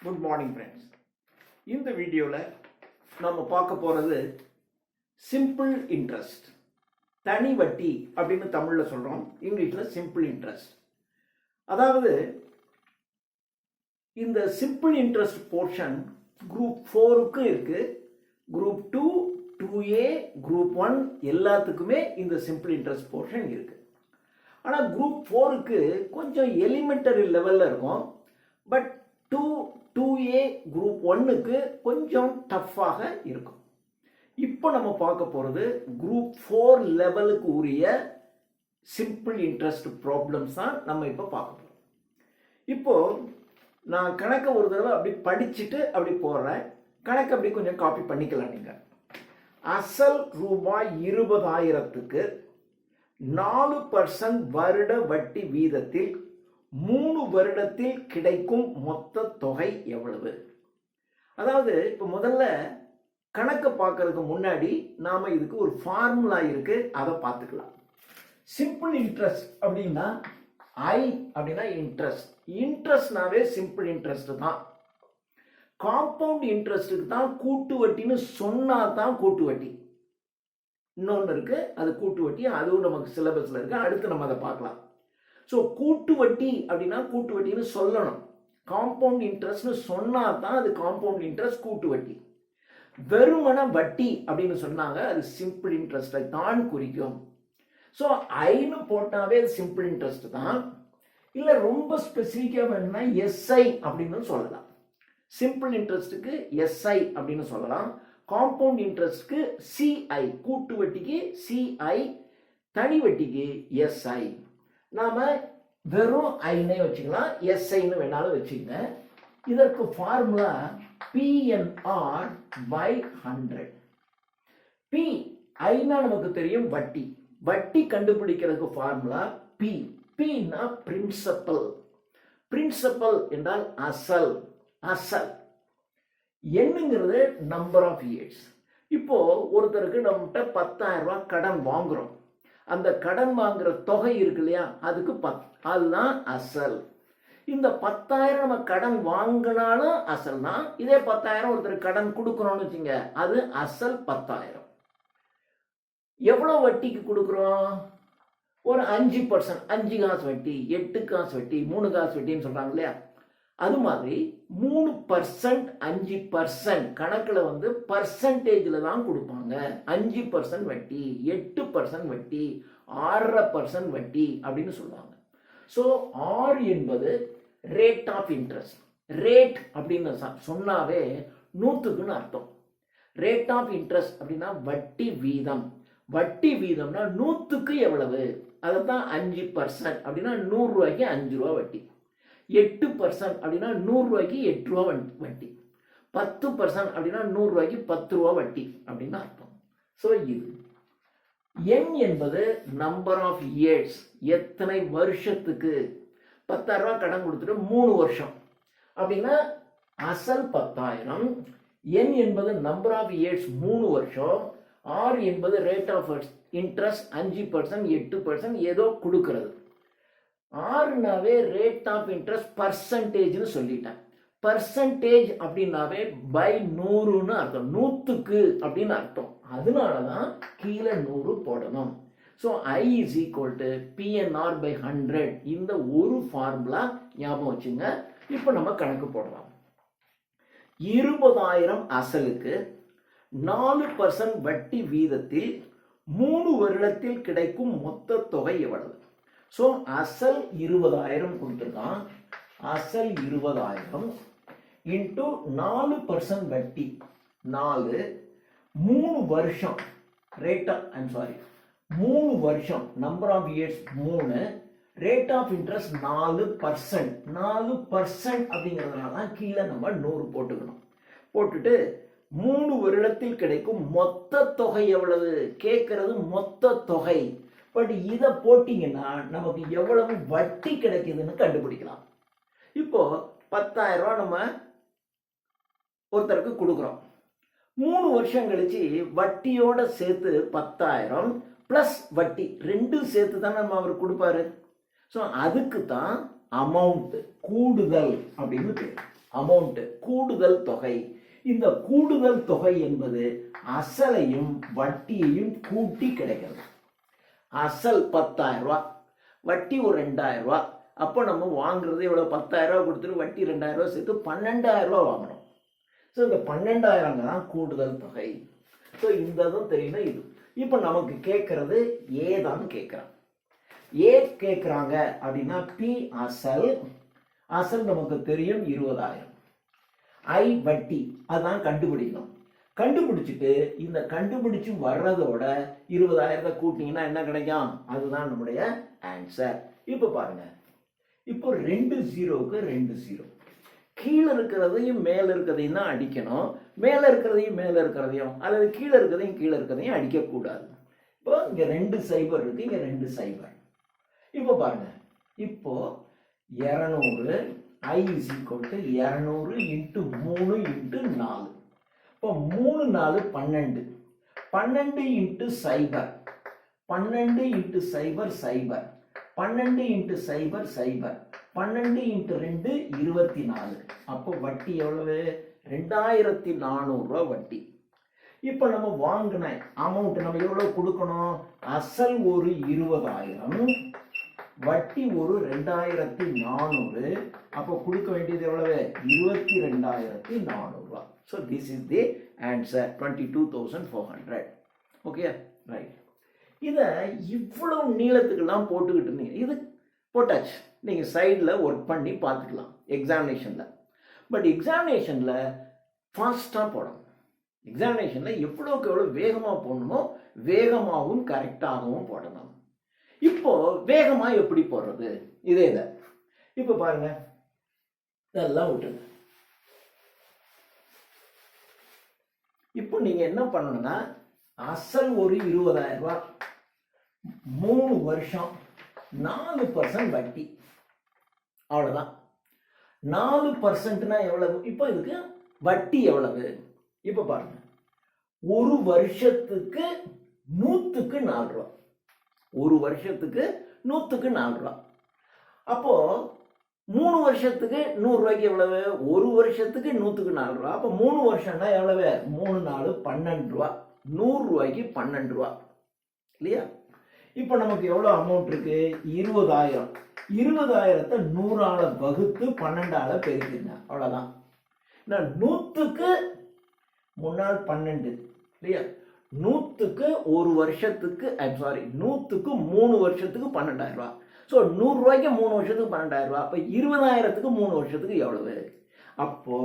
Good morning friends. இந்த வீடியோவில் நம்ம பார்க்க போகிறது சிம்பிள் இன்ட்ரெஸ்ட், தனி வட்டி அப்படின்னு தமிழில் சொல்கிறோம், இங்கிலீஷில் சிம்பிள் இன்ட்ரெஸ்ட். அதாவது இந்த சிம்பிள் இன்ட்ரெஸ்ட் போர்ஷன் குரூப் 4க்கு இருக்குது, குரூப் 2, 2A, குரூப் 1 எல்லாத்துக்குமே இந்த சிம்பிள் இன்ட்ரெஸ்ட் போர்ஷன் இருக்குது. ஆனால் குரூப் 4க்கு கொஞ்சம் எலிமெண்டரி லெவலில் இருக்கும். பட் 2A குரூப் 1க்கு கொஞ்சம் டஃப்பாக இருக்கும். இப்போ நம்ம பார்க்க போகிறது குரூப் 4 லெவலுக்கு உரிய சிம்பிள் இன்ட்ரெஸ்ட் ப்ராப்ளம்ஸ் தான் நம்ம இப்போ பார்க்க போகிறோம். இப்போது நான் கணக்கை ஒரு தடவை அப்படி படிச்சுட்டு அப்படி போடுறேன். கணக்கு அப்படி கொஞ்சம் காப்பி பண்ணிக்கலாம். நீங்கள் அசல் ரூபாய் 20,000க்கு 4% வருட வட்டி வீதத்தில் 3 வருடத்தில் கிடைக்கும் மொத்த தொகை எவ்வளவு? அதாவது இப்போ முதல்ல கணக்கை பார்க்கறதுக்கு முன்னாடி நாம இதுக்கு ஒரு ஃபார்முலா இருக்கு, அதை பார்த்துக்கலாம். சிம்பிள் இன்ட்ரெஸ்ட் அப்படின்னா ஐ அப்படின்னா இன்ட்ரெஸ்ட். இன்ட்ரெஸ்ட்னாவே சிம்பிள் இன்ட்ரெஸ்ட் தான். காம்பவுண்ட் இன்ட்ரெஸ்ட்டுக்கு தான் கூட்டு வட்டின்னு சொன்னா தான் கூட்டு வட்டி. இன்னொன்று இருக்கு, அது கூட்டு வட்டி, அதுவும் நமக்கு சிலபஸ்ல இருக்கு, அடுத்து நம்ம அதை பார்க்கலாம். ஸோ கூட்டு வட்டி அப்படின்னா கூட்டு வட்டின்னு சொல்லணும். காம்பவுண்ட் இன்ட்ரெஸ்ட்னு சொன்னா தான் அது காம்பவுண்ட் இன்ட்ரெஸ்ட், கூட்டு வட்டி. வெறுமன வட்டி அப்படின்னு சொன்னாங்க, அது சிம்பிள் இன்ட்ரெஸ்டை தான் குறிக்கும். ஸோ ஐன்னு போட்டாவே அது சிம்பிள் இன்ட்ரெஸ்ட் தான். இல்லை ரொம்ப ஸ்பெசிஃபிக்காக வேணும்னா எஸ்ஐ அப்படின்னு சொல்லலாம். சிம்பிள் இன்ட்ரெஸ்ட்டுக்கு எஸ்ஐ அப்படின்னு சொல்லலாம். காம்பவுண்ட் இன்ட்ரெஸ்ட்க்கு சிஐ, கூட்டு வட்டிக்கு சிஐ, தனி வட்டிக்கு எஸ்ஐ. நாம வெறும் ஐனே வச்சுக்கலாம், எஸ்ஐன்னு வேணாலும் வச்சுக்கங்க. இதற்கு formula PNR by 100. B Aina நமக்கு தெரியும் வட்டி. வட்டி கண்டுபிடிக்கிறதுக்கு ஃபார்முலா பி. பின்னா பிரின்சிபல். பிரின்சிபல் என்றால் அசல். அசல் என்னங்கிறது நம்பர் ஆஃப் இயர்ஸ். இப்போ ஒருத்தருக்கு நம்மகிட்ட 10,000 ரூபாய் கடன் வாங்குறோம். அந்த கடன் வாங்குற தொகை இருக்கு இல்லையா, அதுக்கு அதுதான் அசல். இந்த 10,000 நம்ம கடன் வாங்கினாலும் அசல் தான். இதே 10,000 ஒருத்தர் கடன் கொடுக்குறோம்னு வச்சுங்க, அது அசல் 10,000. எவ்வளோ வட்டிக்கு கொடுக்குறோம்? ஒரு 5%, 5 காசு வட்டி, 8 காசு வட்டி, 3 காசு வட்டின்னு சொல்றாங்க இல்லையா, அது மாதிரி 3%, 5% கணக்கில் வந்து பர்சன்டேஜில் தான் கொடுப்பாங்க. 5% வட்டி, 8% வட்டி, 6.5% வட்டி அப்படின்னு சொல்லுவாங்க. ஸோ ஆர் என்பது ரேட் ஆஃப் இன்ட்ரெஸ்ட். ரேட் அப்படின்னு சொன்னாவே 100க்குன்னு அர்த்தம். ரேட் ஆஃப் இன்ட்ரெஸ்ட் அப்படின்னா வட்டி வீதம். வட்டி வீதம்னா 100க்கு எவ்வளவு, அதை தான் 5% அப்படின்னா 100 ரூபாய்க்கு 5 ரூபா வட்டி. 8% அப்படின்னா 100 ரூபாய்க்கு 8 ரூபா வட்டி. 10% அப்படின்னா 100 ரூபாய்க்கு 10 ரூபா வட்டி அப்படின்னு அர்த்தம். ஸோ இது என் என்பது நம்பர் ஆஃப் இயர்ஸ், எத்தனை வருஷத்துக்கு. 10,000 ரூபாய் கடன் கொடுத்துட்டு 3 வருஷம் அப்படின்னா அசல் 10,000. என் என்பது நம்பர் ஆஃப் இயர்ஸ் 3 வருஷம். ஆர் என்பது ரேட் ஆஃப் இன்ட்ரெஸ்ட் 5%, 8% ஏதோ கொடுக்கிறது. ஆறுனாவே ரேட் ஆஃப் இன்ட்ரெஸ்ட் பர்சன்டேஜ்னு சொல்லிட்டேன். பர்சன்டேஜ் அப்படின்னாவே பை 100ன்னு அர்த்தம், 100க்கு அப்படின்னு அர்த்தம். அதனாலதான் கீழே 100 போடணும். So I is equal to PNR by 100. இந்த ஒரு ஃபார்முலா ஞாபகம் வச்சுங்க. இப்போ நம்ம கணக்கு போடலாம். 20,000 அசலுக்கு 4% வட்டி வீதத்தில் 3 வருடத்தில் கிடைக்கும் மொத்த தொகை எவ்வளவு? ஸோ அசல் 20,000 கொடுத்துருக்கான். அசல் 20,000 இன்ட்டு 4% வட்டி 4, 3 வருஷம் ரேட் ஆஃப் 3 வருஷம், number of years 3, rate of interest 4%. 4% அப்படிங்கிறதுனால கீழே நம்ம 100 போட்டுக்கணும். போட்டுட்டு 3 வருடத்தில் கிடைக்கும் மொத்த தொகை எவ்வளவு கேட்கறது, மொத்த தொகை. பட் இதை போட்டிங்கன்னா நமக்கு எவ்வளவு வட்டி கிடைக்குதுன்னு கண்டுபிடிக்கலாம். இப்போ 10,000 ரூபாய் நம்ம ஒருத்தருக்கு கொடுக்குறோம். 3 வருஷம் கழிச்சு வட்டியோட சேர்த்து 10,000 பிளஸ் வட்டி 2 சேர்த்து தான் நம்ம அவர் கொடுப்பாரு. ஸோ அதுக்கு தான் அமௌண்ட் கூடுதல் அப்படின்னு பேர். அமௌண்ட், கூடுதல் தொகை. இந்த கூடுதல் தொகை என்பது அசலையும் வட்டியையும் கூட்டி கிடைக்கிறது. அசல் 10,000 ரூபாய், வட்டி ஒரு 2,000 ரூபாய். அப்போ நம்ம வாங்குறது எவ்வளோ? 10,000 ரூபாய் கொடுத்துட்டு வட்டி 2,000 ரூபாய் சேர்த்து 12,000 ரூபாய் வாங்கணும். ஸோ இந்த 12,000 தான் கூடுதல் தொகை. ஸோ இந்த இதுவும் தெரியணும். இது இப்போ நமக்கு கேட்கறது ஏ தான் கேட்குறான். ஏ கேட்குறாங்க அப்படின்னா பி அசல், அசல் நமக்கு தெரியும் 20,000, ஐ வட்டி, அதான் கண்டுபிடிக்கணும். கண்டுபிடிச்சிட்டு இந்த கண்டுபிடிச்சு வர்றதோட 20,000 கூட்டிங்கன்னா என்ன கிடைக்கும்? அதுதான் நம்முடைய ஆன்சர். இப்போ பாருங்க, இப்போ 2 0க்கு 2 0, கீழே இருக்கிறதையும் மேலே இருக்கிறதையும் தான் அடிக்கணும். மேலே இருக்கிறதையும் மேலே இருக்கிறதையும் அல்லது கீழே இருக்கிறதையும் கீழே இருக்கிறதையும் அடிக்கக்கூடாது. இப்போ இங்கே 2 0 இருக்கு, இங்கே 2 0. இப்போ பாருங்க, இப்போ 200 I is equal to 200 into 3 into 4. இப்போ 3 4 12, 12 into 0, 12 into 0 0, 12 into 0 0, 12 into 2 24. அப்போ வட்டி எவ்வளவு? 2,400 ரூபாய் வட்டி. இப்போ நம்ம வாங்கின அமௌண்ட் நம்ம எவ்வளவு கொடுக்கணும்? அசல் ஒரு 20,000, வட்டி ஒரு 2,400. அப்போ கொடுக்க வேண்டியது எவ்வளவு? 22,400 ரூபாய். So this is the answer, 22,400. Okay, right. இதை இவ்வளவு நீளத்துக்கெல்லாம் போட்டுக்கிட்டு இருந்தீங்க, இது போட்டாச்சு. நீங்கள் சைடில் ஒர்க் பண்ணி பார்த்துக்கலாம் எக்ஸாமினேஷனில். பட் எக்ஸாமினேஷனில் ஃபாஸ்ட்டாக போடணும். எக்ஸாமினேஷனில் எவ்வளோக்கு எவ்வளோ வேகமாக போடணுமோ வேகமாகவும் கரெக்டாகவும் போடணும். இப்போ வேகமாக எப்படி போடுறது? இதே இதை இப்போ பாருங்க, இதெல்லாம் விட்டுருங்க. இப்போ நீங்கள் என்ன பண்ணணும்னா, அசல் ஒரு 20,000 ரூபாய், 3 வருஷம், 4% வட்டி, அவ்வளோதான். 4%னா எவ்வளவு? இப்போ இதுக்கு வட்டி எவ்வளவு? இப்போ பாருங்க, ஒரு வருஷத்துக்கு 100க்கு 4 ரூபா. ஒரு வருஷத்துக்கு 100க்கு 4 ரூபா. அப்போ 3 வருஷத்துக்கு 100 ரூபாய்க்கு எவ்வளவு? ஒரு வருஷத்துக்கு 100க்கு 4 ரூபா. அப்போ 3 வருஷம்னா எவ்வளவு? 3 4 12 ரூபா. 100 ரூபாய்க்கு 12 ரூபா இல்லையா? இப்போ நமக்கு எவ்வளோ அமௌண்ட் இருக்கு? 20,000. 20,000த்தை 100ஆல வகுத்து 12ஆல பெருக்கிடுங்க, அவ்வளோதான். 100க்கு 3 12 இல்லையா? 100க்கு ஒரு வருஷத்துக்கு, 100க்கு 3 வருஷத்துக்கு 12,000 ரூபா. ஸோ 100 ரூபாய்க்கு 3 வருஷத்துக்கு 12,000 ரூபா. அப்போ 20,000த்துக்கு 3 வருஷத்துக்கு எவ்வளவு? அப்போ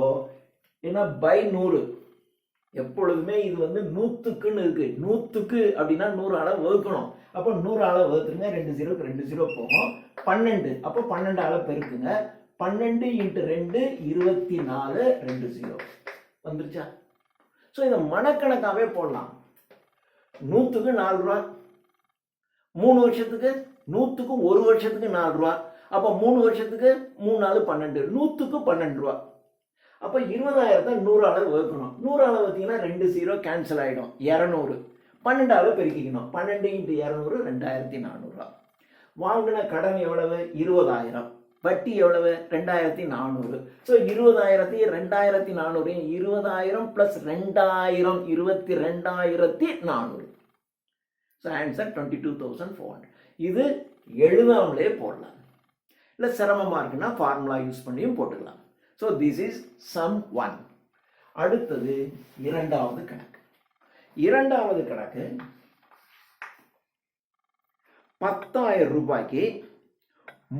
என்ன? பை 100. எப்பொழுதுமே இது வந்து 100க்குன்னு இருக்கு. 100க்கு அப்படின்னா 100ஆல வகுக்கணும். அப்போ 100ஆல வகுத்துருங்க, 2 0க்கு 2 0 போகும், 12. அப்போ 12ஆல பெருக்குங்க, 12 × 2 24, 2 0 வந்துருச்சா? ஸோ இதை மனக்கணக்காகவே போடலாம். 100க்கு 4 ரூபா, 3 வருஷத்துக்கு, 100க்கு ஒரு வருஷத்துக்கு 4 ரூபா. அப்போ 3 வருஷத்துக்கு 3 4 12, 100க்கு 12 ரூபா. அப்போ 20,000த்தை 100ஆல வகுக்கணும். 100ஆல வகுத்தீங்கன்னா 2 0 கேன்சல் ஆகிடும், 200. 12ஆல பெருக்கிக்கணும், 12 × 200 2,400 ரூபா. வாங்கின கடன் எவ்வளவு? 20,000. வட்டி எவ்வளவு? 2,400. ஸோ 20,000த்தையும் 2,400, 20,000 + 2,000, 22,400. So answer 22,400. இது எழுதாமலே போடலாம், இல்லை சிரமமாக இருக்குன்னா ஃபார்முலா யூஸ் பண்ணியும் போட்டுக்கலாம். So this is sum 1. அடுத்தது இரண்டாவது கணக்கு. இரண்டாவது கணக்கு 10,000 ரூபாய்க்கு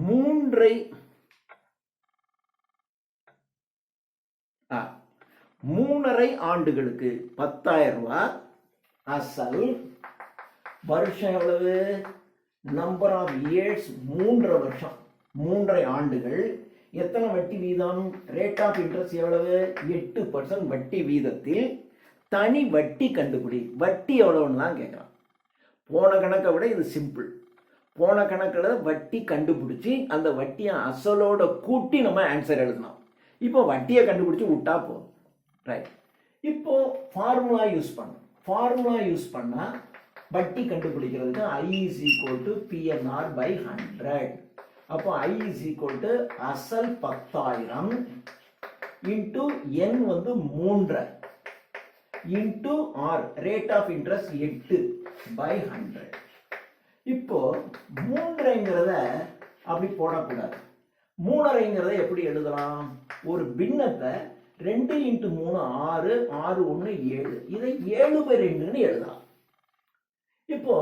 3.5 ஆண்டுகளுக்கு 10,000 ரூபாய் அசல். வருஷம் எவ்வளவு? நம்பர் ஆஃப் இயர்ஸ் 3.5 வருஷம், 3.5 ஆண்டுகள். எத்தனை வட்டி வீதம்? ரேட் ஆஃப் இன்ட்ரெஸ்ட் எவ்வளவு? 8% வட்டி வீதத்தில் தனி வட்டி கண்டுபிடி. வட்டி எவ்வளவுன்னு தான் கேட்குறான். போன கணக்கை விட இது சிம்பிள். போன கணக்கில் வட்டி கண்டுபிடிச்சி அந்த வட்டியை அசலோட கூட்டி நம்ம ஆன்சர் எழுதணும். இப்போ வட்டியை கண்டுபிடிச்சி விட்டா போதும், ரைட்? இப்போ ஃபார்முலா யூஸ் பண்ணணும். ஃபார்முலா யூஸ் பண்ணால் வட்டி கண்டுபிடிக்கிறதுக்கு I is equal to PNR/100. அப்போ I is equal to அசல் 10,000 இன்டூ n வந்து 3 into R rate of interest 8/100. இப்போ 3ங்கிறத அப்படி போடக்கூடாது. 3.5ங்கிறத எப்படி எழுதலாம்? ஒரு பின்னத்தை 2 × 3 6, 6 1 7, இதை 7/2ன்னு எழுதலாம். இப்போ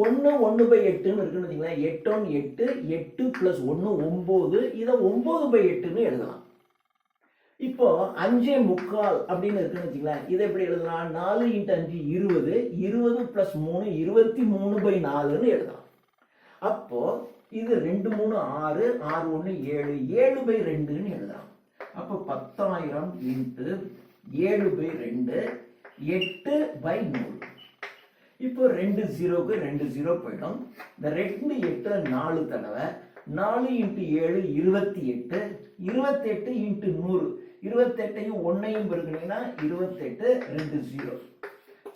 1/8ன்னு இருக்குன்னு வச்சுங்களேன். 8 1 8, 8 + 1 9, இதை 9/8ன்னு எழுதலாம். இப்போ 5/4 அப்படின்னு இருக்குன்னு வச்சுங்களேன். இதை எப்படி எழுதலாம்? 4 × 5 20, 20 + 3 23/4ன்னு எழுதலாம். அப்போ இது 2 3 6, 6 1 7, 7/2ன்னு எழுதலாம். அப்போ 10,000 × 7/2 8/100. இப்போ 2 0க்கு 2 0 போயிடும். இந்த 2 8 4 தடவை 4 × 7 28, 28 × 100, 28ஐயும் 1ஐயும் பெருக்கினீங்கன்னா 28 2 0.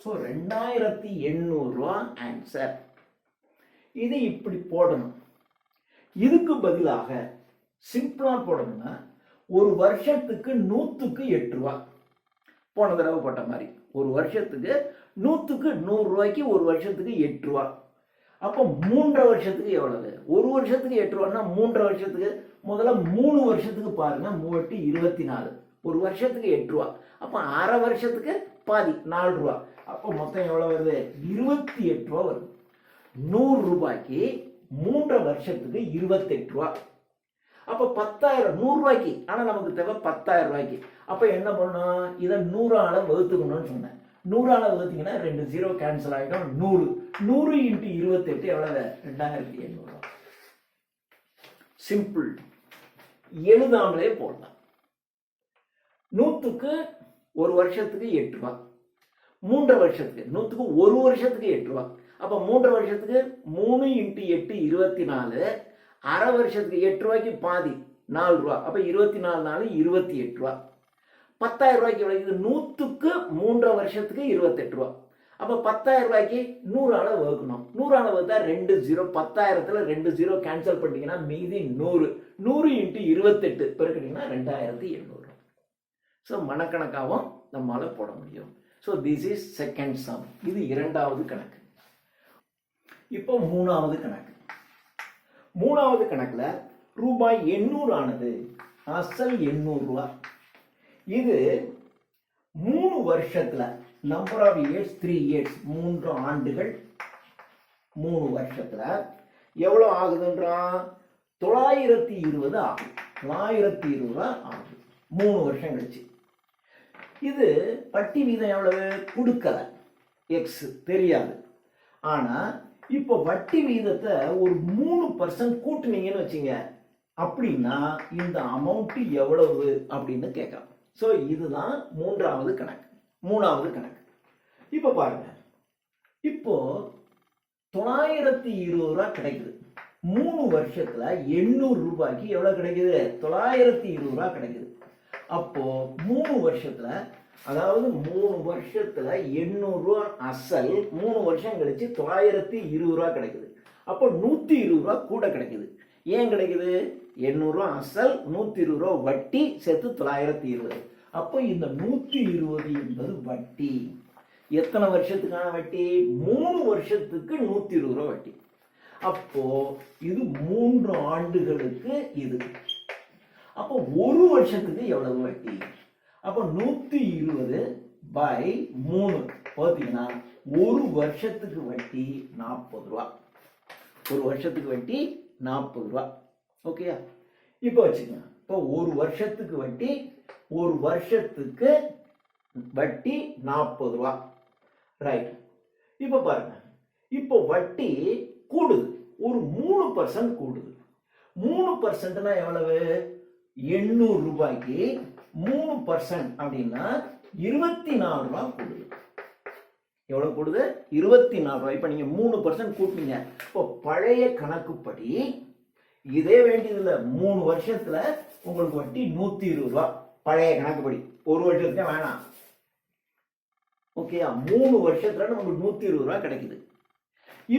ஸோ 2800 ரூபா ஆன்சர். இது இப்படி போடணும். இதுக்கு பதிலாக சிம்பிளா போடணும்னா ஒரு வருஷத்துக்கு 100க்கு 8 ரூபா. போன தடவை போட்ட மாதிரி ஒரு வருஷத்துக்கு 100க்கு 100 ரூபாய்க்கு ஒரு வருஷத்துக்கு 8 ரூபா. அப்போ 3 வருஷத்துக்கு எவ்வளவு? ஒரு வருஷத்துக்கு 8 ரூபான்னா 3 வருஷத்துக்கு முதல்ல 3 வருஷத்துக்கு பாருங்க. 3 24, ஒரு வருஷத்துக்கு 8 ரூபா. அப்போ அரை வருஷத்துக்கு பாதி 4 ரூபா. அப்போ மொத்தம் எவ்வளவு வருது? 28 ரூபா வருது. 100 ரூபாய்க்கு 3 வருஷத்துக்கு 28 ரூபா. அப்போ 10,000 100 ரூபாய்க்கு. ஆனால் நமக்கு தேவை 10,000 ரூபாய்க்கு. அப்போ என்ன பண்ணணும்? இதை 100ஆல வகுத்துக்கணும்னு சொன்னேன். 100ஆல வகுத்தீங்கன்னா 2 0 கேன்சல் ஆகிடும். 100 100 × 28 எவ்வளவு? 2800. சிம்பிள். எழுதாமலே போடலாம். 100க்கு ஒரு வருஷத்துக்கு 8 ரூபா. 3 வருஷத்துக்கு 100க்கு ஒரு வருஷத்துக்கு 8 ரூபா. அப்போ 3 வருஷத்துக்கு 3 × 8 24, அரை வருஷத்துக்கு 8 ரூபாய்க்கு பாதி 4 ரூபா. அப்போ 24 4 28 ரூபா. 10,000 ரூபாய்க்கு எவ்வளவு? 100க்கு 3 வருஷத்துக்கு 28 ரூபா. அப்போ 10,000 ரூபாய்க்கு 100ஆல வகுக்கணும். 100ஆல வகுத்தா 2 0. 10,000த்துல 2 0 கேன்சல் பண்ணிட்டீங்கன்னா மீதி 100. 100 × 28 பெருக்கிட்டீங்கன்னா 2800. ஸோ மனக்கணக்காகவும் நம்மளால போட முடியும். So this is second sum. இது இரண்டாவது கணக்கு. இப்போ மூணாவது கணக்கு. மூணாவது கணக்குல ரூபாய் 800 ஆனது அசல் 800 ரூபா. இது 3 வருஷத்துல நம்பர் ஆஃப் இயர்ஸ் 3 இயர்ஸ் 3 ஆண்டுகள் 3 வருஷத்துல எவ்வளவு ஆகுதுன்றான்? 920 ஆகும். 920 ரூபா ஆகுது 3 வருஷம் கழிச்சு. இது வட்டி வீதம் எவ்வளவு? கொடுக்கல, எக்ஸ் தெரியாது. ஆனா இப்போ வட்டி வீதத்தை ஒரு 3% கூட்டுனீங்கன்னு வச்சுங்க, அப்படின்னா இந்த அமௌண்ட் எவ்வளவு அப்படின்னு கேட்கலாம். ஸோ இதுதான் மூன்றாவது கணக்கு. மூணாவது கணக்கு இப்போ பாருங்க. இப்போ 920 ரூபா கிடைக்குது. 3 வருஷத்துல 800 ரூபாய்க்கு எவ்வளவு கிடைக்குது? 920 ரூபா கிடைக்குது. அப்போ 3 வருஷத்துல, அதாவது 3 வருஷத்துல 800 ரூபா அசல், 3 வருஷம் கழிச்சு 920 ரூபா கிடைக்குது. அப்போ 120 ரூபா கூட கிடைக்குது. ஏன் கிடைக்குது? 800 ரூபா அசல், 120 ரூபா வட்டி, சேர்த்து 920. அப்போ இந்த 120 என்பது வட்டி. எத்தனை வருஷத்துக்கான வட்டி? 3 வருஷத்துக்கு 120 ரூபா வட்டி. அப்போ இது 3 ஆண்டுகளுக்கு. இது அப்போ ஒரு வருஷத்துக்கு எவ்வளவு வட்டி? அப்போ 120/3 பார்த்தீங்கன்னா ஒரு வருஷத்துக்கு வட்டி 40 ரூபா. ஒரு வருஷத்துக்கு வட்டி 40 ரூபா. ஓகேயா? இப்போ வச்சுக்கோங்க. இப்போ ஒரு வருஷத்துக்கு வட்டி, ஒரு வருஷத்துக்கு வட்டி 40 ரூபா. ரைட். இப்போ பாருங்க. இப்போ வட்டி கூடுது, ஒரு 3% கூடுது. 3%னா எவ்வளவு? 800 ரூபாய்க்கு 3% அப்படின்னா 24 ரூபா கூடுது. எவ்வளவு கூடுது? 24 ரூபாய். இப்ப நீங்க 3% கூட்டினீங்க. இப்போ பழைய கணக்குப்படி இதே வேண்டியதில்லை. 3 வருஷத்துல உங்களுக்கு வட்டி 120 ரூபா. பழைய கணக்குப்படி ஒரு வருஷத்துக்கு வேணாம். ஓகேயா? 3 வருஷத்துல நமக்கு 120 ரூபா கிடைக்குது.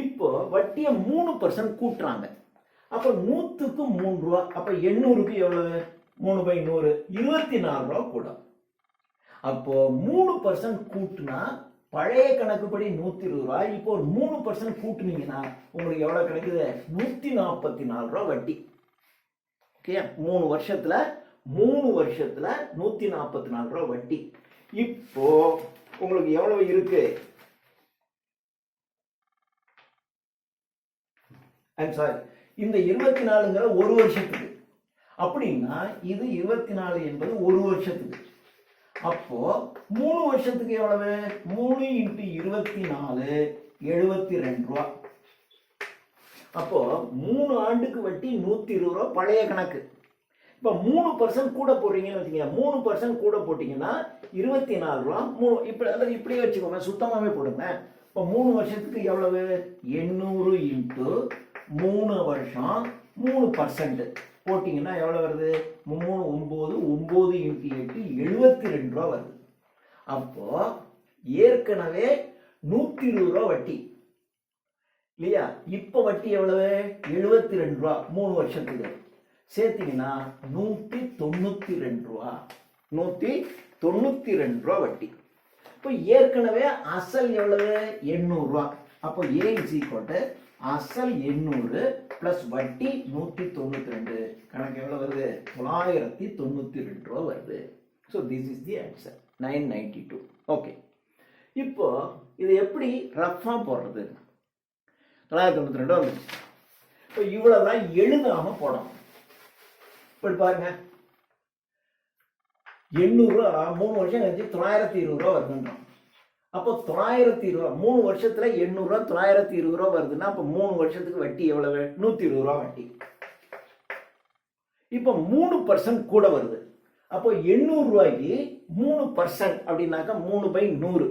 இப்போ வட்டியை 3% கூட்டுறாங்க. அப்ப 100க்கு 3 ரூபா. அப்ப 800க்கு எவ்வளவு? 3/100 24 ரூபா கூட. அப்போ 3% கூட்டுனா பழைய கணக்குப்படி 120 ரூபாய். இப்போ ஒரு 3% கூட்டுனீங்கன்னா உங்களுக்கு எவ்வளவு கிடைக்குது? 144 ரூபா வட்டி. ஓகே, 3 வருஷத்துல 144 ரூபா வட்டி. இப்போ உங்களுக்கு எவ்வளவு இருக்கு? சாரி, இந்த 24ங்கிற ஒரு வருஷத்துக்கு. அப்படின்னா இது 24 என்பது ஒரு வருஷத்துக்கு. அப்போ 3 வருஷத்துக்கு எவ்வளவு? 3 × 24 72 ரூபா. அப்போ 3 ஆண்டுக்கு வட்டி 120 ரூபா பழைய கணக்கு. இப்போ 3% கூட போடுறீங்கன்னு வச்சுக்கோங்க. 3% கூட போட்டீங்கன்னா 24 ரூபா. இப்படியே வச்சுக்கோங்க, சுத்தமாவே போடுங்க. இப்போ 3 வருஷத்துக்கு எவ்வளவு? 800 × 3 வருஷம் 3% போட்டீங்கன்னா எவ்வளவு வருது? 3 9 9 × 8 72 ரூபா வருது. அப்போ ஏற்கனவே 120 ரூபா வட்டி இல்லையா? இப்ப வட்டி எவ்வளவு? 72 ரூபா 3 வருஷத்துக்கு சேர்த்தீங்கன்னா 192 ரூபா. 192 ரூபா வட்டி. இப்போ ஏற்கனவே அசல் எவ்வளவு? 800 ரூபா. அப்போ A = அசல் 800 பிளஸ் வட்டி 192. கணக்கு எவ்வளவு வருது? 992 ரூபா வருது. So this is the answer 992. Okay, இப்போ இது எப்படி ரஃபா போடுறது? 992 வந்துச்சு. இப்போ இவ்வளவுதான் எழுதாம போடணும். இப்படி பாருங்க, 800 ரூபா 3 வருஷம் கழிச்சு 920 ரூபா வருதுன்றோம். அப்போ 920 ரூபா 3 வருஷத்துல 800 ரூபா 920 ரூபா வருதுன்னா அப்போ 3 வருஷத்துக்கு வட்டி எவ்வளவு? 120 ரூபா வட்டி. இப்போ 3% கூட வருது. அப்போ 800 ரூபாய்க்கு 3% அப்படின்னாக்கா 3/100.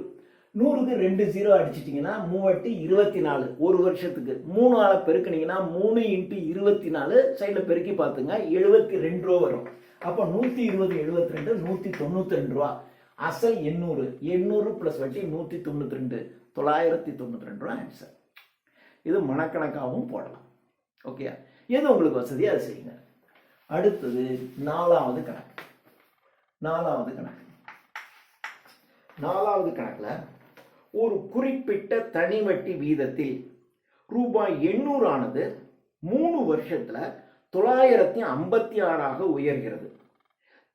100க்கு 2 0 அடிச்சிட்டிங்கன்னா 3 24 ஒரு வருஷத்துக்கு. 3 ஆளை பெருக்கினீங்கன்னா 3 × 24 சைடில் பெருக்கி பார்த்துங்க 72 ரூபா வரும். அப்போ 120 72 192 ரூபா. அசல் 800 800 பிளஸ் வட்டி 192 992 ரூபா ஆன்சர். இது மனக்கணக்காகவும் போடலாம். ஓகே, எது உங்களுக்கு வசதியா அதை செய்யுங்க. அடுத்தது 4வது கணக்கு. 4வது கணக்குல ஒரு குறிப்பிட்ட தனி வட்டி வீதத்தில் ரூபாய் 800 ஆனது 3 வருஷத்துல 956 உயர்கிறது.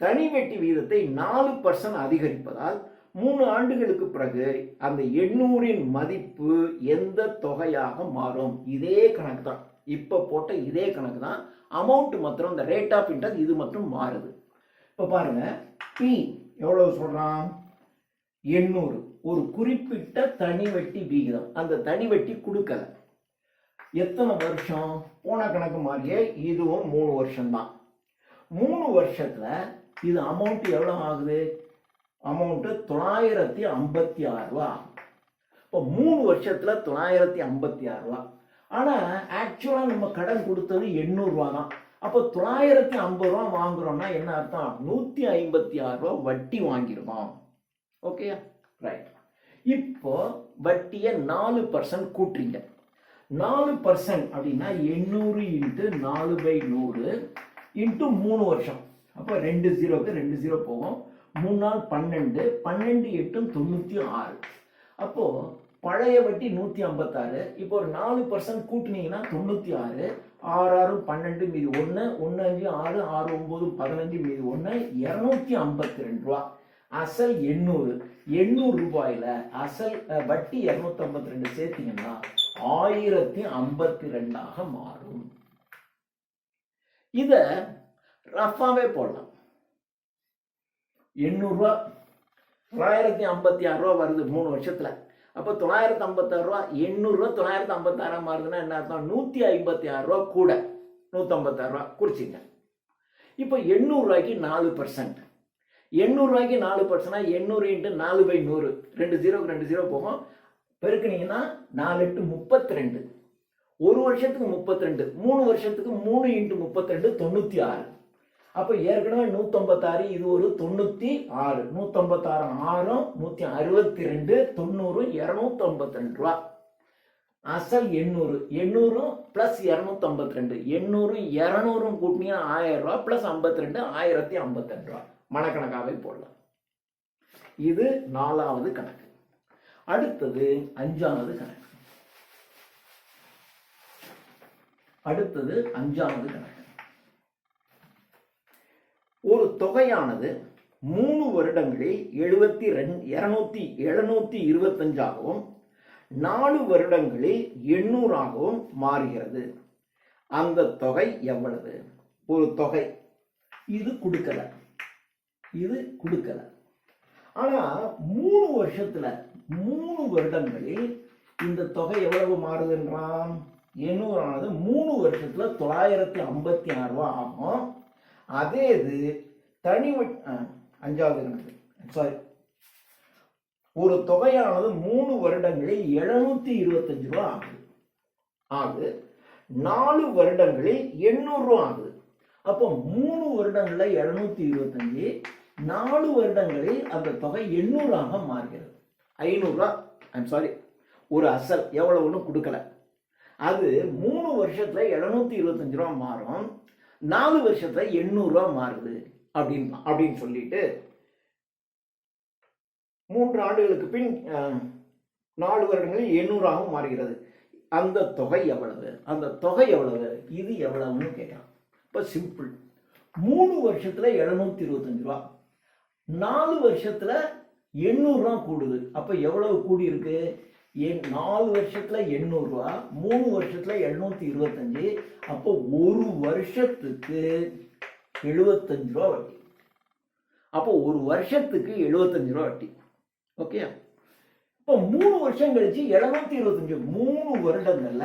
தனி வட்டி வீதத்தை 4% அதிகரிப்பதால் 3 ஆண்டுகளுக்கு பிறகு அந்த 800 மதிப்பு எந்த தொகையாக மாறும்? இதே கணக்கு தான், இப்ப போட்ட இதே கணக்கு தான். அமௌண்ட் மாத்திரம், இந்த ரேட் ஆஃப் இன்ட்ரெஸ்ட் இது மட்டும் மாறுது. இப்ப பாருங்க, பி எவ்வளவு சொல்றான்? 800. ஒரு குறிப்பிட்ட தனி வட்டி விகிதம். அந்த தனி வட்டி கொடுக்கல. எத்தனை வருஷம்? போன கணக்கு மாதிரியே இதுவும் 3 வருஷம் தான். 3 வருஷத்துல இது அமௌண்ட் எவ்வளவு ஆகுது? அமௌண்ட் 956 ரூபா. இப்போ 3 வருஷத்துல 956 ரூபா. ஆனா ஆக்சுவலா நம்ம கடன் கொடுத்தது 800 ரூபா தான். அப்போ 950 ரூபா வாங்குறோம்னா என்ன அர்த்தம்? 156 ரூபா வட்டி வாங்கிருக்கோம். Okay, right. இப்போ வட்டியை 4% கூட்டுறீங்க. 4% அப்படின்னா 800 × 4/100 × 3 வருஷம். அப்போ 2 0க்கு 2 0 போகும். 3 நாள் 12 12 8 96. அப்போ பழைய வட்டி 156. இப்போ ஒரு 4% கூட்டினீங்கன்னா 96. 6 6 12 மீதி 1 1 5 6 6 9 15 மீதி 1 252 ரூபா. அசல் 800. 800 ரூபாயில அசல் வட்டி 252 சேர்த்தீங்கன்னா 1052 மாறும். இத ரஃபாவே போடலாம். 800 ரூபா 956 ரூபா வருது 3 வருஷத்துல. அப்ப 956 ரூபா 800 ரூபா 956 மாறுதுன்னா என்ன அர்த்தம்? 156 ரூபா கூட 156 ரூபா குறிச்சிங்க. இப்போ 800 ரூபாய்க்கு 4%. 800 ரூபாய்க்கு 4%, 800 × 4/100 2 0க்கு 2 0 போகும். பெருக்கினீங்கன்னா 4 8 32. ஒரு வருஷத்துக்கு 32, 3 வருஷத்துக்கு 3 × 32 96. அப்ப ஏற்கனவே 156, இது ஒரு 96. 156 6 162 90 252 ரூபா. அசல் 800, 800 பிளஸ் 252, 800 200 கூட்டினீங்கன்னா 1000 ரூபா பிளஸ் 52 1052 ரூபா. மனக்கணக்காகவே போடலாம். இது 4வது கணக்கு. அடுத்தது 5வது கணக்கு. ஒரு தொகையானது 3 வருடங்களில் 725 ஆகவும் 4 வருடங்களில் 800 ஆகவும் மாறுகிறது. அந்த தொகை எவ்வளவு? ஒரு தொகை இது கொடுக்கல. ஆனா 3 வருஷத்துல 3 வருடங்களில் இந்த தொகை எவ்வளவு மாறுதுன்றான்? 800 ஆனது 3 வருஷத்துல 956 ரூபா ஆகும். அதே இது தனி 5வது கணக்கு. சாரி, ஒரு தொகையானது 3 வருடங்களில் 725 ரூபா ஆகுது. 4 வருடங்களில் 800 ரூபா ஆகுது. அப்போ 3 வருடங்கள்ல 725, 4 வருடங்களில் அந்த தொகை 800 ஆக மாறுகிறது. 500 ரூபா, சாரி, ஒரு அசல் எவ்வளவுன்னு கொடுக்கல. அது 3 வருஷத்துல 725 ரூபா மாறும், 4 வருஷத்துல 800 ரூபா மாறுது அப்படின்னு சொல்லிட்டு 3 ஆண்டுகளுக்கு பின் 4 வருடங்களில் 800 ஆக மாறுகிறது. அந்த தொகை எவ்வளவு? இது எவ்வளவுன்னு கேட்கலாம். இப்போ சிம்பிள். 3 வருஷத்துல 725 ரூபா, 4 வருஷத்துல 800 ரூபா கூடுது. அப்ப எவ்வளவு கூடி இருக்கு? 4 வருஷத்துல 800 ரூபா, 3 வருஷத்துல 725. அப்போ ஒரு வருஷத்துக்கு 75 ரூபா வட்டி. அப்போ ஒரு வருஷத்துக்கு 75 ரூபா வட்டி. ஓகே. இப்போ 3 வருஷம் கழிச்சு 725, 3 வருடங்கள்ல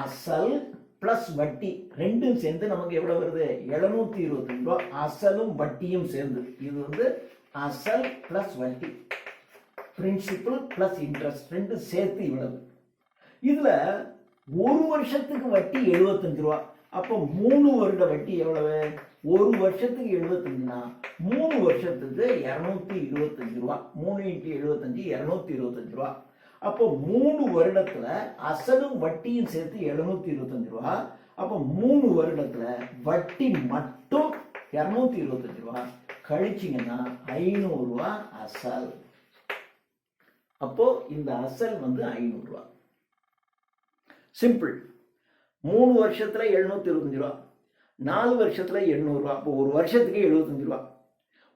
அசல் பிளஸ் வட்டி ரெண்டும் சேர்ந்து நமக்கு எவ்வளவு வருது? 725 ரூபா. அசலும் வட்டியும் சேர்ந்து. இது வந்து அசல் பிளஸ் வட்டி, பிரின்சிபல் பிளஸ் இன்ட்ரெஸ்ட் ரெண்டும் சேர்த்து இவ்வளவு. இதுல ஒரு வருஷத்துக்கு வட்டி 75 ரூபா. அப்போ 3 வருட வட்டி எவ்வளவு? ஒரு வருஷத்துக்கு 75னா 3 வருஷத்துக்கு 225 ரூபா. 3 × 75 225 ரூபா. அப்போ 3 வருடத்துல அசலும் வட்டியும் சேர்த்து 725 ரூபா. அப்போ 3 வருடத்துல வட்டி மட்டும் 225 ரூபா கழிச்சிங்கன்னா 500 ரூபா அசல். அப்போ இந்த அசல் வந்து 500 ரூபா. சிம்பிள். 3 வருஷத்துல 725 ரூபா, 4 வருஷத்துல 800 ரூபா. அப்போ ஒரு வருஷத்துக்கு 75 ரூபா.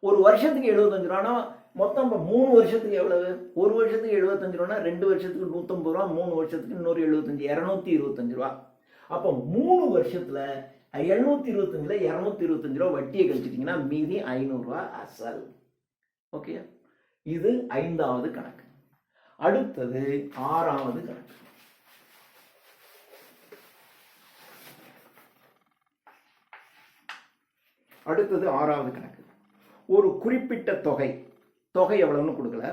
ஒரு வருஷத்துக்கு 75 ரூபானா மொத்தம் 3 வருஷத்துக்கு எவ்வளவு? ஒரு வருஷத்துக்கு 75 ரூபானா 2 வருஷத்துக்கு 150 ரூபா, 3 வருஷத்துக்கு இன்னொரு 75, 225 ரூபா. அப்போ 3 வருஷத்துல 725ல 225 ரூபா வட்டியை கழிச்சிட்டிங்கன்னா மீதி 500 ரூபா அசல். ஓகே. இது 5வது கணக்கு. அடுத்தது 6வது கணக்கு. ஒரு குறிப்பிட்ட தொகை எவ்வளவுன்னு கொடுக்கல.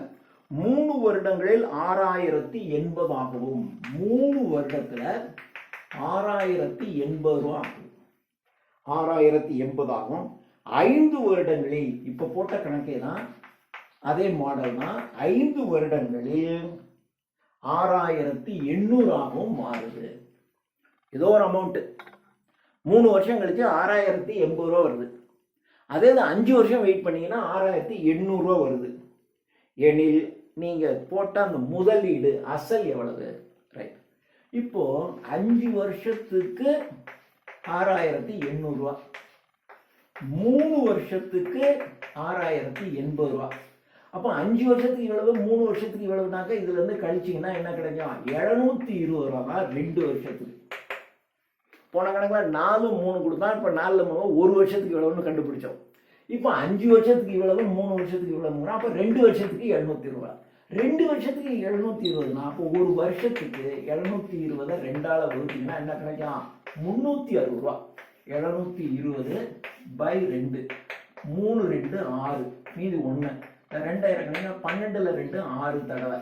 3 வருடங்களில் 6080 ஆகவும், 3 வருடத்துல 6080 ரூபா ஆகும். 6080 ஆகும். 5 வருடங்களில், இப்ப போட்ட கணக்கே தான், அதே மாடல் தான். 5 வருடங்களில் 6800 ஆகவும் மாறுது. ஏதோ ஒரு அமௌண்ட் 3 வருஷம் கழிச்சு 6080 ரூபா வருது. அதே 5 வருஷம் வெயிட் பண்ணீங்கன்னா 6800 ரூபா வருது. எனில் நீங்க போட்ட அந்த முதலீடு அசல் எவ்வளவு? ரைட். இப்போ 5 வருஷத்துக்கு 6800 ரூபா, 3 வருஷத்துக்கு 6080 ரூபா. அப்போ 5 வருஷத்துக்கு இவ்வளவு, 3 வருஷத்துக்கு இவ்வளவுனாக்க இதுல இருந்து கழிச்சிங்கன்னா என்ன கிடைக்கும்? 720 ரூபா தான் 2 வருஷத்துக்கு. போன கணக்கில் 4 3 கொடுத்தா, இப்போ 4 3 1 வருஷத்துக்கு இவ்வளவுன்னு கண்டுபிடிச்சோம். இப்போ 5 வருஷத்துக்கு இவ்வளவு, 3 வருஷத்துக்கு இவ்வளவு, அப்போ 2 வருஷத்துக்கு 720 ரூபா. 2 வருஷத்துக்கு 720னா அப்போ ஒரு வருஷத்துக்கு 720 2ஆல வகுத்தீங்கன்னா என்ன கிடைக்கும்? 360 ரூபா. 720/2, 3 2 6, மீதி 1. 2 இறக்குனீங்கன்னா 12ல் 2 6 தடவை.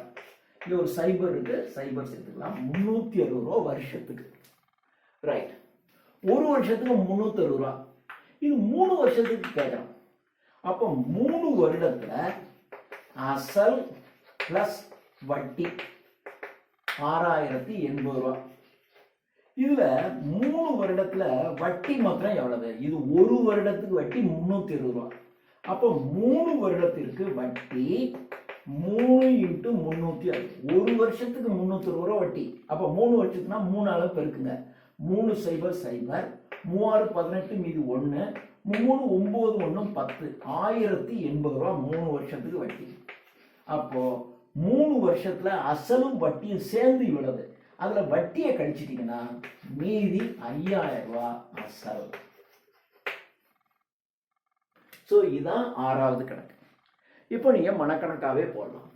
இங்கே ஒரு சைபர் இருக்கு, சைபர் சேர்த்துக்கலாம். 360 ரூபா வருஷத்துக்கு. ரைட். ஒரு வருஷத்துக்கு 360 ரூபா. இது 3 வருஷத்துக்கு கேட்கலாம். அப்போ 3 வருடத்துல அசல் பிளஸ் வட்டி 6080 ரூபா. இதுல 3 வருடத்துல வட்டி மாத்திரம் எவ்வளவு? இது ஒரு வருடத்துக்கு வட்டி 320 ரூபா. அப்போ 3 வருடத்திற்கு வட்டி 3 × 360. ஒரு வருஷத்துக்கு 320 ரூபா வட்டி. அப்போ 3 வருஷத்துக்குனா 3 அளவு பெருக்குங்க. 3 0 0 3 6 18 மீதி 1 3 9 1 10 1080 ரூபா 3 வருஷத்துக்கு வட்டி. அப்போ 3 வருஷத்துல அசலும் வட்டியும் சேர்ந்து இவ்வளவு. அதுல வட்டியை கழிச்சிட்டீங்கன்னா மீதி 5000 ரூபாய் அசல். ஸோ இதுதான் 6வது கணக்கு. இப்போ நீங்க மனக்கணக்காவே போடலாம்.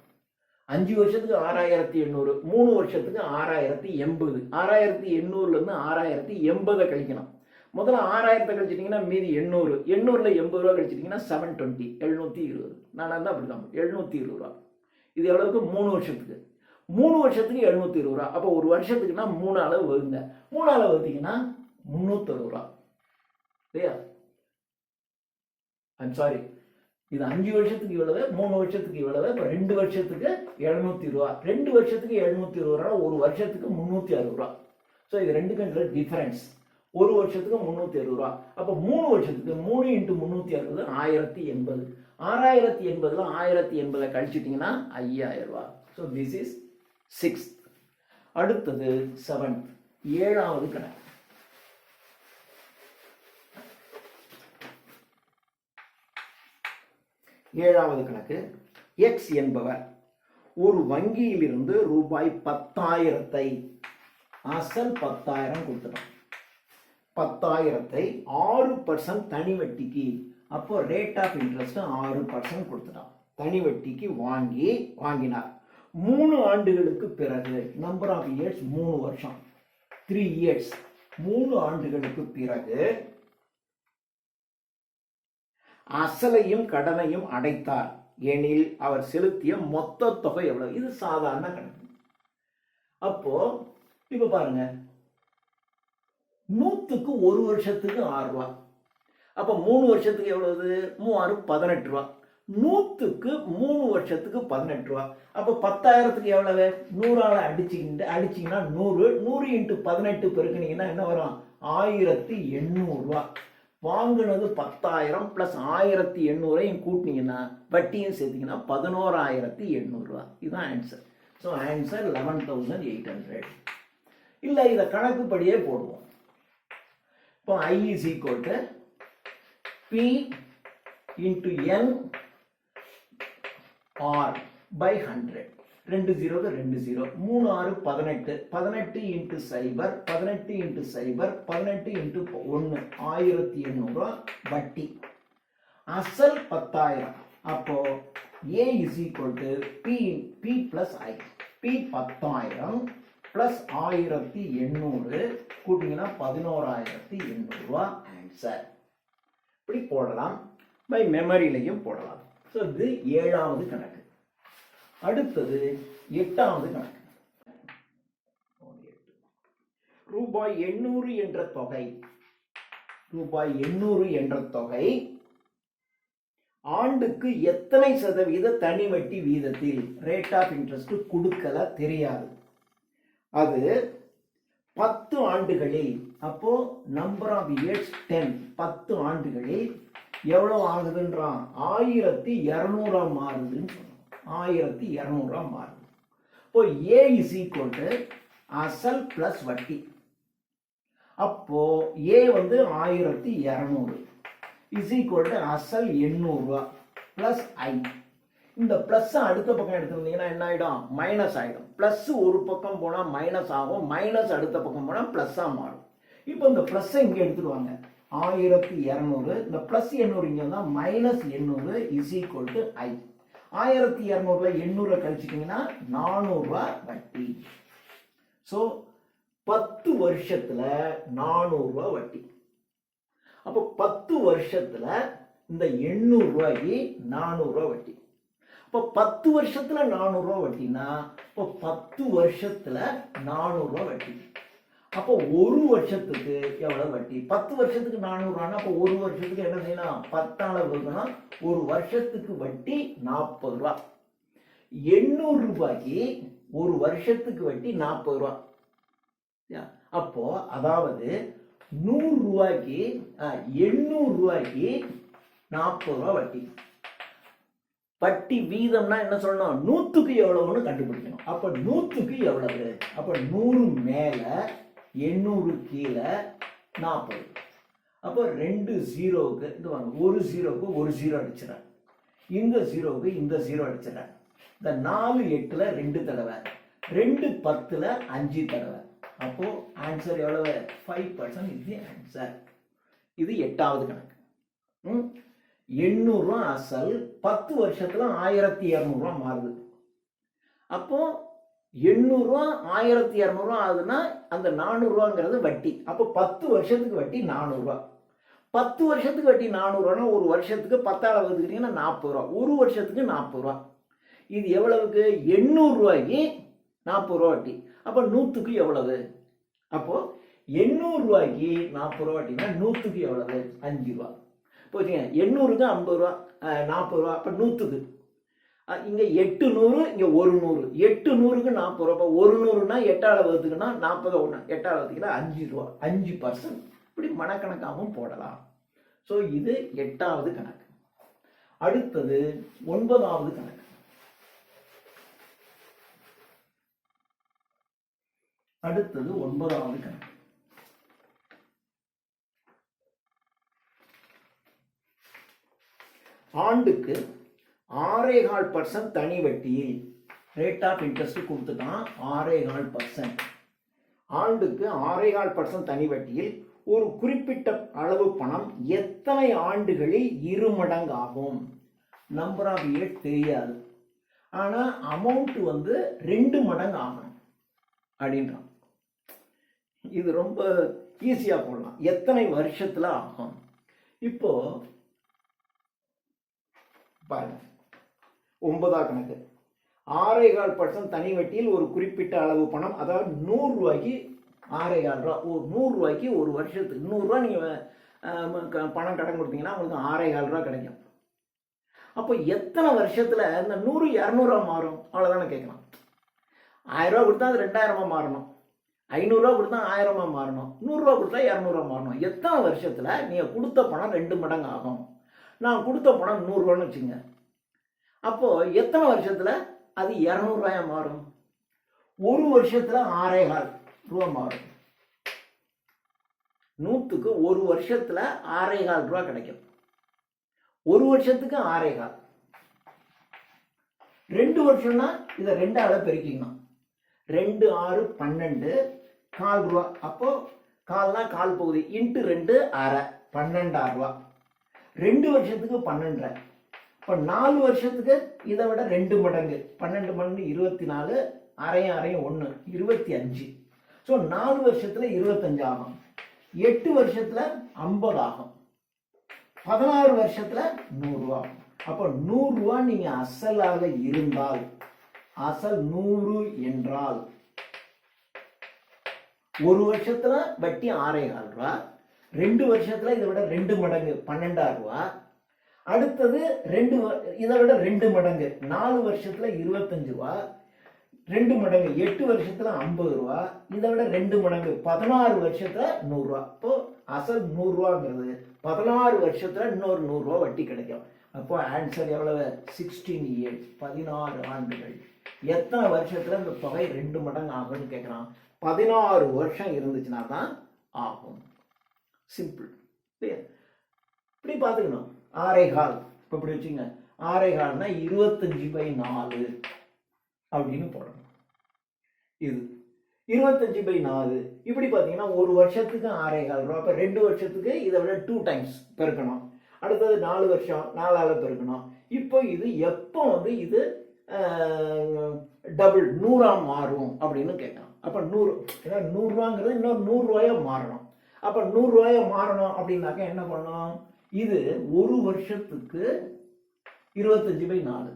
5 வருஷத்துக்கு 6800, 3 வருஷத்துக்கு 6080. 6800ல இருந்து 6080 கழிக்கணும். முதல்ல 6000 கழிச்சிட்டீங்கன்னா மீதி 800. 800ல 80 ரூபா கழிச்சிட்டீங்கன்னா 720, 720. நான் தான் அப்படிதான் 720 ரூபா. இது எவ்வளவுக்கு? 3 வருஷத்துக்கு. 3 வருஷத்துக்கு 720 ரூபா. அப்போ ஒரு வருஷத்துக்குன்னா 3 அளவு வருங்க. 3 அளவு வந்தீங்கன்னா 360 ரூபா. இல்லையா? ஐம் சாரி, இது 5 வருஷத்துக்கு இவ்வளவு, 3 வருஷத்துக்கு இவ்வளவு, இப்போ 2 வருஷத்துக்கு 720 ரூபா. 2 வருஷத்துக்கு 720 ரூபா, ஒரு வருஷத்துக்கு 360 ரூபா. ஸோ இது ரெண்டுக்கு டிஃபரன்ஸ். ஒரு வருஷத்துக்கு 360 ரூபா. அப்போ 3 வருஷத்துக்கு 3 × 360 1080. 6080ல 1080 கழிச்சிட்டிங்கன்னா 5000 ரூபா. So this is 6th. அடுத்தது 7th, 7வது கணக்கு. 7வது கணக்கு. எக்ஸ் என்பவர் ஒரு வங்கியிலிருந்து ரூபாய் 10,000 அசல் 10,000 கொடுத்துட்டோம். 10,000 6% தனி வட்டிக்கு, அப்போ ரேட் ஆஃப் இன்ட்ரெஸ்ட் 6% கொடுத்துட்டோம். தனி வட்டிக்கு வாங்கினார். 3 ஆண்டுகளுக்கு பிறகு, நம்பர் ஆஃப் இயர்ஸ் 3 வருஷம், 3 இயர்ஸ். 3 ஆண்டுகளுக்கு பிறகு அசலையும் கடனையும் அடைத்தார் எனில் அவர் செலுத்திய மொத்த தொகை எவ்வளவு? இது சாதாரண கணக்கு. அப்போ இப்ப பாருங்க, 100க்கு ஒரு வருஷத்துக்கு 6 ரூபா. அப்ப 3 வருஷத்துக்கு எவ்வளவு? 3 18 ரூபா. 100க்கு 3 வருஷத்துக்கு 18 ரூபா. அப்ப 10,000க்கு எவ்வளவு? 100ஆல அடிச்சீங்கன்னா 100. 100 × 18 பெருக்கினீங்கன்னா என்ன வரும்? 1800 ரூபா. வாங்கினது 10,000 + 1800 கூட்டினீங்கன்னா வட்டியும் சேர்த்தீங்கன்னா 11,800 ரூபா. இதுதான் ஆன்சர். So answer 11,800. இல்லை, இதை கணக்குப்படியே போடுவோம். இப்போ I = P × N R by 100. 2 0 2 0. 3 6 18. 18 × 0, 18 × 0, 18 × 1 1800 வட்டி. அசல் 10,000. அப்போ A = P + I. P 10,000 + 1800 கூட்டிங்கன்னா 11,800 ரூபா ஆன்சர். இப்படி போடலாம். பை மெமரியிலையும் போடலாம். ஸோ இது 7வது கணக்கு. அடுத்தது 8வது கணக்கு. ரூபாய் 800 என்ற தொகை, ரூபாய் 800 என்ற தொகை ஆண்டுக்கு எத்தனை சதவீத தனி வட்டி வீதத்தில் ரேட் ஆஃப் இன்ட்ரெஸ்ட் கொடுக்கல தெரியாது. அது 10 ஆண்டுகளில், அப்போ நம்பர் ஆஃப் இயர்ஸ் 10, 10 ஆண்டுகளில் எவ்வளவு ஆகுதுன்றான்? 1200 மாறுதுன்னு சொன்னோம். 1200 மாறுது. இப்போ A = அசல் + வட்டி. அப்போ A 1200 = அசல் 800 + I. இந்த பிளஸ் அடுத்த பக்கம் எடுத்துருந்தீங்கன்னா என்ன ஆயிடும்? மைனஸ் ஆயிடும். பிளஸ் ஒரு பக்கம் போனா மைனஸ் ஆகும், மைனஸ் அடுத்த பக்கம் போனா பிளஸ்ஸா மாறும். இப்போ இந்த பிளஸ் இங்க எடுத்துருவாங்க. 1200, இந்த பிளஸ் 800 இங்க வந்தா -800 = I. 1200ல 800 கழிச்சிட்டீங்கன்னா 400 ரூபாய் வட்டி. ஸோ 10 வருஷத்துல 400 ரூபாய் வட்டி. அப்போ 10 வருஷத்துல இந்த 800 ரூபாய்க்கு 400 ரூபாய் வட்டி. இப்போ 10 வருஷத்துல 400 ரூபாய் வட்டினா, இப்போ 10 வருஷத்துல 400 ரூபாய் வட்டி. அப்போ ஒரு வருஷத்துக்கு எவ்வளவு வட்டி? 10 வருஷத்துக்கு 400 ரூபாய்னா அப்போ ஒரு வருஷத்துக்கு என்ன செய்யணும்? 10ஆல வகுக்கணும். ஒரு வருஷத்துக்கு வட்டி 40 ரூபாய். 800 ரூபாய்க்கு ஒரு வருஷத்துக்கு வட்டி 40 ரூபா. அப்போ அதாவது 100 ரூபாய்க்கு 800 ரூபாய்க்கு 40 ரூபா வட்டி. வட்டி வீதம்னா என்ன சொல்லணும், 100க்கு எவ்வளவுன்னு கண்டுபிடிக்கணும். அப்ப 100க்கு எவ்வளவு, அப்ப 100 மேல 800 கீழே 40. அப்போ 2 ஜீரோவுக்கு இது வாங்க, ஒரு ஜீரோவுக்கு ஒரு ஜீரோ அடிச்சிடறேன், இந்த ஜீரோவுக்கு இந்த ஜீரோ அடிச்சிடறேன். இந்த 4 8ல 2 தடவை, 2 10ல 5 தடவை. அப்போ ஆன்சர் எவ்வளவு, 5% இது ஆன்சர். இது 8வது கணக்கு. 800 ரூபா அசல் 10 வருஷத்துல 1200 ரூபா மாறுது. அப்போ 800 ரூபா 1200 ரூபா ஆகுதுன்னா அந்த 400 ரூபாங்கிறது வட்டி. அப்போ 10 வருஷத்துக்கு வட்டி 400 ரூபா. 10 வருஷத்துக்கு வட்டி 400 ரூபானா ஒரு வருஷத்துக்கு 10ஆல் வகுத்துக்கிட்டீங்கன்னா 40 ரூபா, ஒரு வருஷத்துக்கு 40 ரூபா. இது எவ்வளவுக்கு, 800 ரூபாய்க்கு 40 ரூபா வட்டி. அப்போ 100க்கு எவ்வளவு, அப்போ 800 ரூபாய்க்கு 40 ரூபா வட்டினா 100க்கு எவ்வளவு, 5 ரூபா. போச்சுங்க. 800க்கு 50 ரூபா, 40 ரூபா. அப்போ 100க்கு இங்க 800, இங்க 100. 800க்கு 40 ரூபா. 100னா 8ஆல் வகுத்துக்குன்னா 40 1 8ஆல் வகுத்துக்கிட்டா 5 ரூபா, 5%. இப்படி மனக்கணக்காகவும் போடலாம். ஸோ இது 8வது கணக்கு. அடுத்தது 9வது கணக்கு. அடுத்தது 9வது கணக்கு. ஆண்டுக்கு 6.25% தனி வட்டியில் ரேட் ஆஃப் இன்ட்ரெஸ்ட் கொடுத்துட்டான். 6.25%. ஆண்டுக்கு 6.25% தனி வட்டியில் ஒரு குறிப்பிட்ட அளவு பணம் எத்தனை ஆண்டுகளில் 2 மடங்கு ஆகும்? நம்பர் ஆஃப் இயர் தெரியாது, ஆனா அமௌண்ட் 2 மடங்கு ஆகணும் அப்படின்றான். இது ரொம்ப ஈஸியா போடலாம். எத்தனை வருஷத்துல ஆகும்? இப்போ பாருங்க, 9வது கணக்கு. 6.25% தனி வட்டியில் ஒரு குறிப்பிட்ட அளவு பணம், அதாவது 100 ரூபாய்க்கு 6.25 ரூபா. ஒரு 100 ரூபாய்க்கு ஒரு வருஷத்துக்கு 100 ரூபா நீங்க பணம் கடன் கொடுத்தீங்கன்னா உங்களுக்கு 6.25 ரூபா கிடைக்கும். அப்போ எத்தனை வருஷத்துல இந்த 100 200 மாறும்? அவ்வளவுதானே கேட்கலாம். 1000 ரூபா கொடுத்தா அது 2000 மாறணும், 500 ரூபா கொடுத்தா 1000 மாறணும், 100 ரூபா கொடுத்தா 200 மாறணும். எத்தனை வருஷத்துல நீங்க கொடுத்த பணம் 2 மடங்கு ஆகும்? நான் கொடுத்த பணம் 100 ரூபான்னு வச்சுங்க. அப்போ எத்தனை வருஷத்துல அது 200 ரூபாயா மாறும்? ஒரு வருஷத்துல 6.25 ரூபா மாறும். 100க்கு ஒரு வருஷத்துல 6.25 ரூபா கிடைக்கும். ஒரு வருஷத்துக்கு 6.25. 2 வருஷம்னா இதை 2ஆல பெருக்கிக்கணும். 2 6 12 4 ரூபா. அப்போ கால்னா கால் பகுதி இன்ட்டு 2 1/2 12 ரூபா. 2 வருஷத்துக்கு 12. இப்போ 4 வருஷத்துக்கு இதை விட 2 மடங்கு. 12 மடங்கு 24, அரையும் அரையும் 1 25. ஸோ 4 வருஷத்துல 25 ஆகும். 8 வருஷத்துல 50 ஆகும். 16 வருஷத்துல 100 ரூபா. அப்போ 100 ரூபா நீங்க அசலாக இருந்தால், அசல் 100 என்றால் ஒரு வருஷத்துல வட்டி 6.25 ரூபா, 2 வருஷத்துல இதை விட 2 மடங்கு 12 ரூபா. அடுத்தது இதை விட 2 மடங்கு 4 வருஷத்துல 25 ரூபா, 2 மடங்கு 8 வருஷத்துல 50 ரூபா, இதை விட 2 மடங்கு 16 வருஷத்துல 100 ரூபா. இப்போ அசல் 100 ரூபாங்கிறது 16 வருஷத்துல இன்னொரு 100 ரூபா வட்டி கிடைக்கும். அப்போ ஆன்சர் எவ்வளவு? 16 years, 16 ஆண்டுகள். எத்தனை வருஷத்துல இந்த தொகை 2 மடங்கு ஆகும்னு கேட்கிறான். 16 வருஷம் இருந்துச்சுன்னா தான் ஆகும். சிம்பிள். இப்படி பார்த்துக்கணும். 6.25 இப்போ இப்படி வச்சுங்க. 6.25னா 25/4 அப்படின்னு போடணும். இது 25/4. இப்படி பார்த்தீங்கன்னா ஒரு வருஷத்துக்கு 6.25 ரூபா. இப்போ 2 வருஷத்துக்கு இதை விட 2 டைம்ஸ் பெருக்கணும். அடுத்தது 4 வருஷம் 4ஆல பெருக்கணும். இப்போ இது எப்போ இது டபுள் 100ஆ மாறும் அப்படின்னு கேட்கலாம். அப்போ 100, ஏன்னா 100 ரூபாங்கிறது இன்னொரு 100 ரூபாயா மாறணும். அப்போ 100 ரூபாயா மாறணும் அப்படின்னாக்க என்ன பண்ணணும்? இது ஒரு வருஷத்துக்கு 25/4.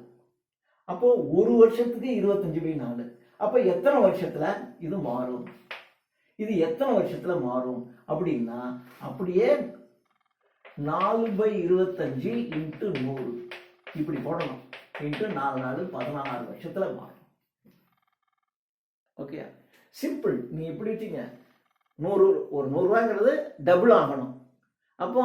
அப்போ ஒரு வருஷத்துக்கு 25/4. அப்போ எத்தனை வருஷத்துல இது மாறும்? இது எத்தனை வருஷத்துல மாறும் அப்படின்னா அப்படியே 4/25 × 100 இப்படி போடணும். இன்ட்டு 4 16 வருஷத்துல மாறும். Okay, simple. நீ எப்படி வச்சுங்க, 100 ஒரு 100 ரூபாங்கிறது டபுள் ஆகணும். அப்போ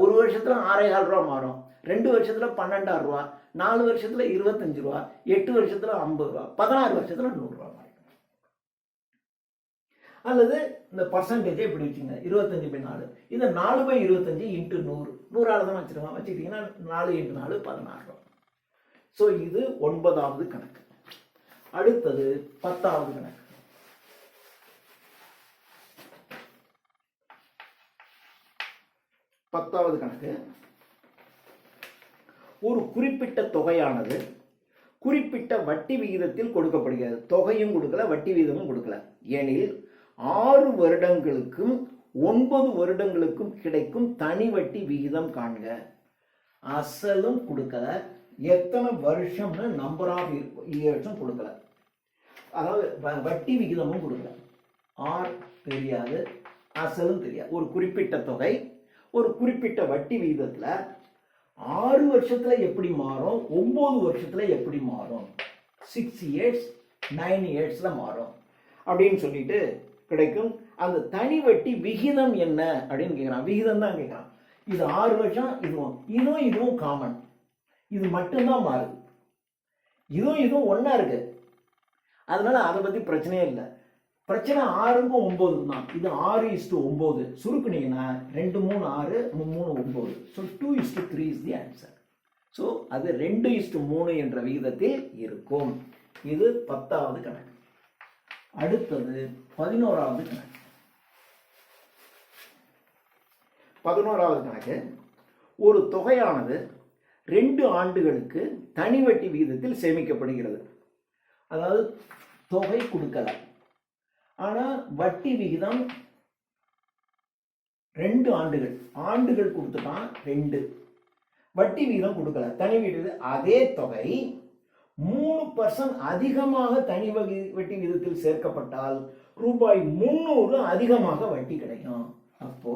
ஒரு வருஷத்துல 6,500 ரூபா மாறும், 2 வருஷத்துல 12,000 ரூபா, 4 வருஷத்துல 25 ரூபா, 8 வருஷத்துல 50 ரூபா, 16 வருஷத்துல 100 ரூபா மாறிடும். அல்லது இந்த பர்சன்டேஜை இப்படி வச்சுங்க, 25/4. இதை 4/25 இன்ட்டு 100, 100 தான் வச்சிருக்கோம். வச்சுக்கிட்டீங்கன்னா 4 × 4 16 ரூபா. ஸோ இது 9வது கணக்கு. அடுத்தது 10வது கணக்கு. 10வது கணக்கு, ஒரு குறிப்பிட்ட தொகையானது குறிப்பிட்ட வட்டி விகிதத்தில் கொடுக்கப்படுகிறது. தொகையும் கொடுக்கல, வட்டி விகிதமும் கொடுக்கல. எனில் 6 வருடங்களுக்கும் 9 வருடங்களுக்கும் கிடைக்கும் தனி வட்டி விகிதம் காண்க. அசலும் கொடுக்கல, எத்தனை வருஷம்னு நம்பர் ஆஃப் இயர்ஸும் கொடுக்கல, அதாவது வட்டி விகிதமும் கொடுக்கல. ஆர் தெரியாது, அசலும் தெரியாது. ஒரு குறிப்பிட்ட தொகை ஒரு குறிப்பிட்ட வட்டி விகிதத்துல 6 வருஷத்துல எப்படி மாறும், 9 வருஷத்துல எப்படி மாறும், 6 இயர்ஸ் 9 இயர்ஸ்ல மாறும் அப்படின்னு சொல்லிட்டு கிடைக்கும். அந்த தனி வட்டி விகிதம் என்ன அப்படின்னு கேட்கிறான். விகிதம் தான் கேட்கிறான். இது 6 வருஷம், இதுவும் காமன், இது மட்டும்தான் மாறுது. இதுவும் ஒன்னா இருக்கு, அதனால அதை பத்தி பிரச்சனையே இல்லை. பிரச்சனை 6க்கும் 9க்கும் தான். இது 6:9 சுருக்குனீங்கன்னா 2 3 6 3 9. So 2:3 is the answer. So அது 2:3 என்ற விகிதத்தில் இருக்கும். இது 10வது கணக்கு. அடுத்தது 11வது கணக்கு. 11வது கணக்கு, ஒரு தொகையானது 2 ஆண்டுகளுக்கு தனி வட்டி விகிதத்தில் சேமிக்கப்படுகிறது. அதாவது தொகை கொடுக்கல, ஆனா வட்டி விகிதம் 2 ஆண்டுகள் கொடுத்துட்டான் 2, வட்டி விகிதம் கொடுக்கல, தனி வட்டி. அதே தொகை 3% அதிகமாக தனி வட்டி விகிதத்தில் சேர்க்கப்பட்டால் ரூபாய் 300 அதிகமாக வட்டி கிடைக்கும். அப்போ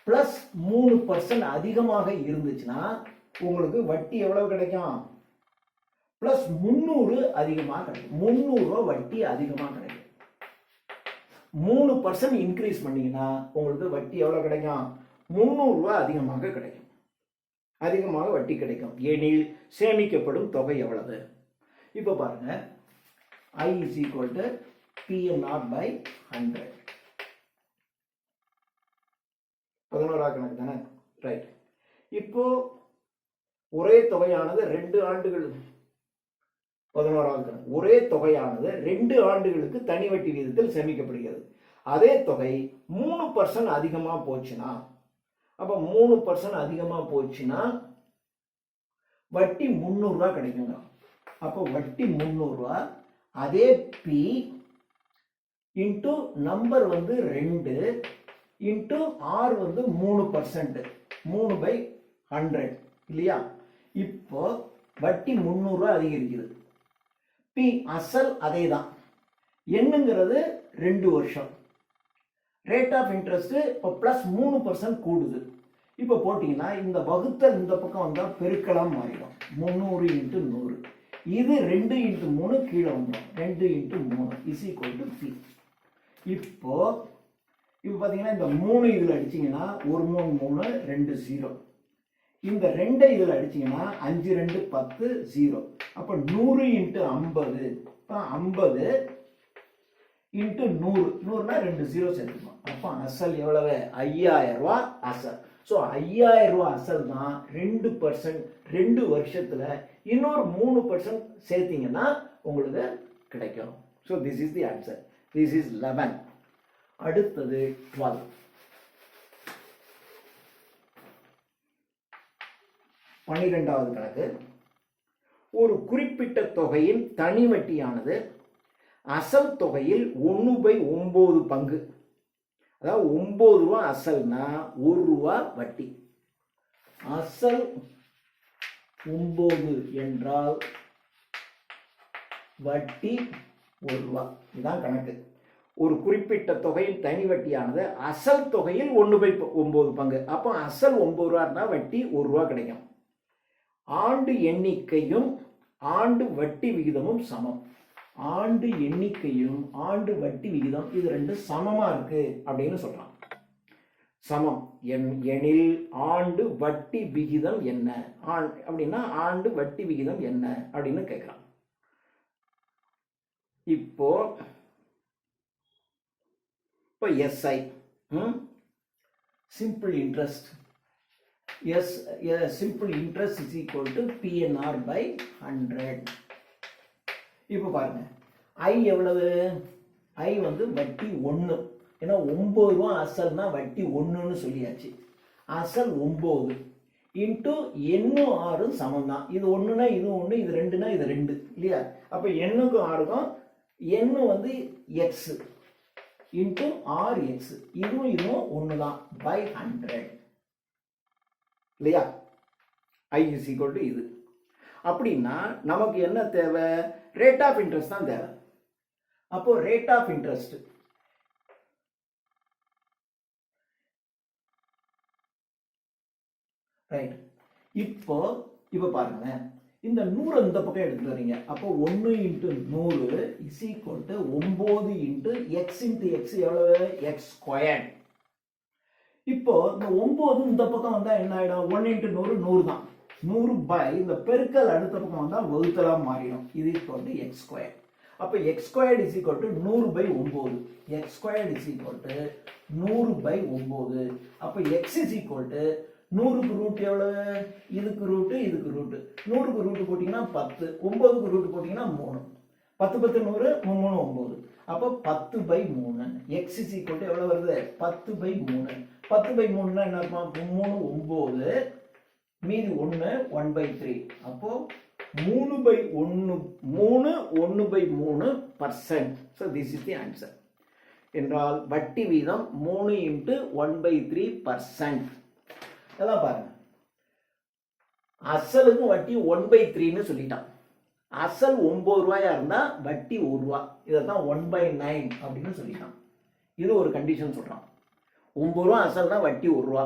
+3% அதிகமாக இருந்துச்சுன்னா உங்களுக்கு வட்டி எவ்வளவு கிடைக்கும், +300 அதிகமாக கிடைக்கும். 300 ரூபா வட்டி அதிகமாக கிடைக்கும். 3% இன்க்ரீஸ் பண்ணீங்கன்னா உங்களுக்கு வட்டி எவ்வளவு கிடைக்கும், 300 ரூபா அதிகமாக கிடைக்கும். அதிகமாக வட்டி கிடைக்கும். எனில் சேமிக்கப்படும் தொகை எவ்வளவு? இப்ப பாருங்க, I = P/100. 11வது கணக்கு தானே, ரைட். இப்போ ஒரே தொகையானது 2 ஆண்டுகள், 11வது கணக்கு, ஒரே தொகையானது 2 ஆண்டுகளுக்கு தனி வட்டி விகிதத்தில் சேமிக்கப்படுகிறது. அதே தொகை 3% அதிகமா போச்சுன்னா, அப்ப 3% அதிகமா போச்சுன்னா வட்டி 300 ரூபா கிடைக்குங்க. அப்போ வட்டி 300 ரூபா. அதே P into number 2 into R 3%, 3/100 இல்லையா? இப்போ வட்டி 300 ரூபா அதிகரிக்குது. P அசல் அதே தான், என்னங்கிறது 2 வருஷம். ரேட் ஆஃப் இன்ட்ரெஸ்ட் இப்போ +3% கூடுது. இப்போ போட்டிங்கன்னா இந்த வகுத்தல் இந்த பக்கம் வந்தால் பெருக்கலாம் மாறிடும். 300 × 100. இது 2 × 3 கீழே வந்துடும். 2 × 3 = P. இப்போ பார்த்தீங்கன்னா இந்த 3 இதில் அடிச்சிங்கன்னா 1 3 3 2 0. இந்த 2 இதில் அடிச்சிங்கன்னா 5 2 10 0. அப்போ 100 × 50, 50 × 100, 100னா 2 0 சேர்த்துக்கணும். அப்போ அசல் எவ்வளவு, 5000 ரூபா அசல். ஸோ 5000 ரூபா அசல் தான் 2%. 2 வருஷத்துல இன்னொரு 3% சேர்த்தீங்கன்னா உங்களுக்கு கிடைக்கும். So this is the answer. This is 11. அடுத்தது 12. 12வது கணக்கு, ஒரு குறிப்பிட்ட தொகையின் தனி வட்டியானது அசல் தொகையில் 1/9 பங்கு, அதாவது 9 ரூபா அசல்னா 1 ரூபா வட்டி. அசல் 9 என்றால் வட்டி 1 ரூபா. இதுதான் கணக்கு. ஒரு குறிப்பிட்ட தொகையின் தனி வட்டியானது அசல் தொகையில் 1/9 பங்கு. அப்போ அசல் 9 ரூபா இருந்தால் வட்டி 1 ரூபா கிடைக்கும். ஆண்டு எண்ணிக்கையும் ஆண்டு வட்டி விகிதமும் சமம். ஆண்டு எண்ணிக்கையும் ஆண்டு வட்டி விகிதம் இது ரெண்டும் சமமா இருக்கு அப்படின்னு சொல்றான். சமம் எனில் ஆண்டு வட்டி விகிதம் என்ன அப்படின்னா ஆண்டு வட்டி விகிதம் என்ன அப்படின்னு கேட்கிறான். இப்போ SI simple interest simple interest is equal to PNR by 100. இப்போ பாருங்க ஐ எவ்வளவு? ஐ வந்து வட்டி 1. ஏன்னா 9 ரூபா அசல்னா வட்டி 1ன்னு சொல்லியாச்சு. அசல் 9 இன்ட்டு எண்ணும் 6 சமம் தான். இது 1னா இது 1, இது 2னா இது 2 இல்லையா? அப்போ எண்ணுக்கும் 6க்கும் எண்ணு வந்து எக்ஸ் இன்ட்டு 6x, இதுவும் 1 தான் பை 100 இல்லையா? I is equal to இது. அப்படின்னா நமக்கு என்ன தேவை? ரேட் ஆஃப் இன்ட்ரெஸ்ட் தான் தேவை. அப்போ ரேட் ஆஃப் இன்ட்ரெஸ்ட் ரைட். இப்போ பாருங்க, இந்த 100 இந்த பக்கம் எடுத்துட்டு வரீங்க. அப்போ 1 × 100 is equal to 9 × x × x எவ்வளவு? X square. இப்போ இந்த 9 இந்த பக்கம் வந்தா என்ன ஆயிடும்? 1 × 100 100 தான். 100 பை இந்த பெருக்கல் அடுத்த பக்கம் வந்தா வகுத்தலா மாறிடும். இது ஈக்குவல் டு எக்ஸ் ஸ்கொயர். அப்போ x square is equal to 100 by 9. X square is equal to 100 by 9. அப்போ எக்ஸ் இஸ் ஈக்குவல் டு 100க்கு ரூட் எவ்வளவு? இதுக்கு ரூட்டு இதுக்கு ரூட்டு. 100க்கு ரூட்டு போட்டிங்கன்னா 10, 9க்கு ரூட்டு போட்டிங்கன்னா 3. 10 10 100 3 9. அப்போ 10 by 3. X is equal to எவ்வளவு வருது? 10 பை 3. 10 பை 3னா என்ன இருக்கும்? 3 9 மீதி 1 1 பை 3. அப்போ 3 by 1 3 1 by 3%. So this is the answer. என்றால் வட்டி வீதம் 3 × 1/3%. எல்லாம் பாருங்க, அசலுக்கு வட்டி 1/3ன்னு சொல்லிட்டான். அசல் 9 ரூபாயா இருந்தா வட்டி 1 ரூபா. இதைத்தான் 1/9 அப்படின்னு சொல்லிட்டான். இது ஒரு கண்டிஷன் சொல்றான். 9 ரூபா அசல்னா வட்டி 1 ரூபா.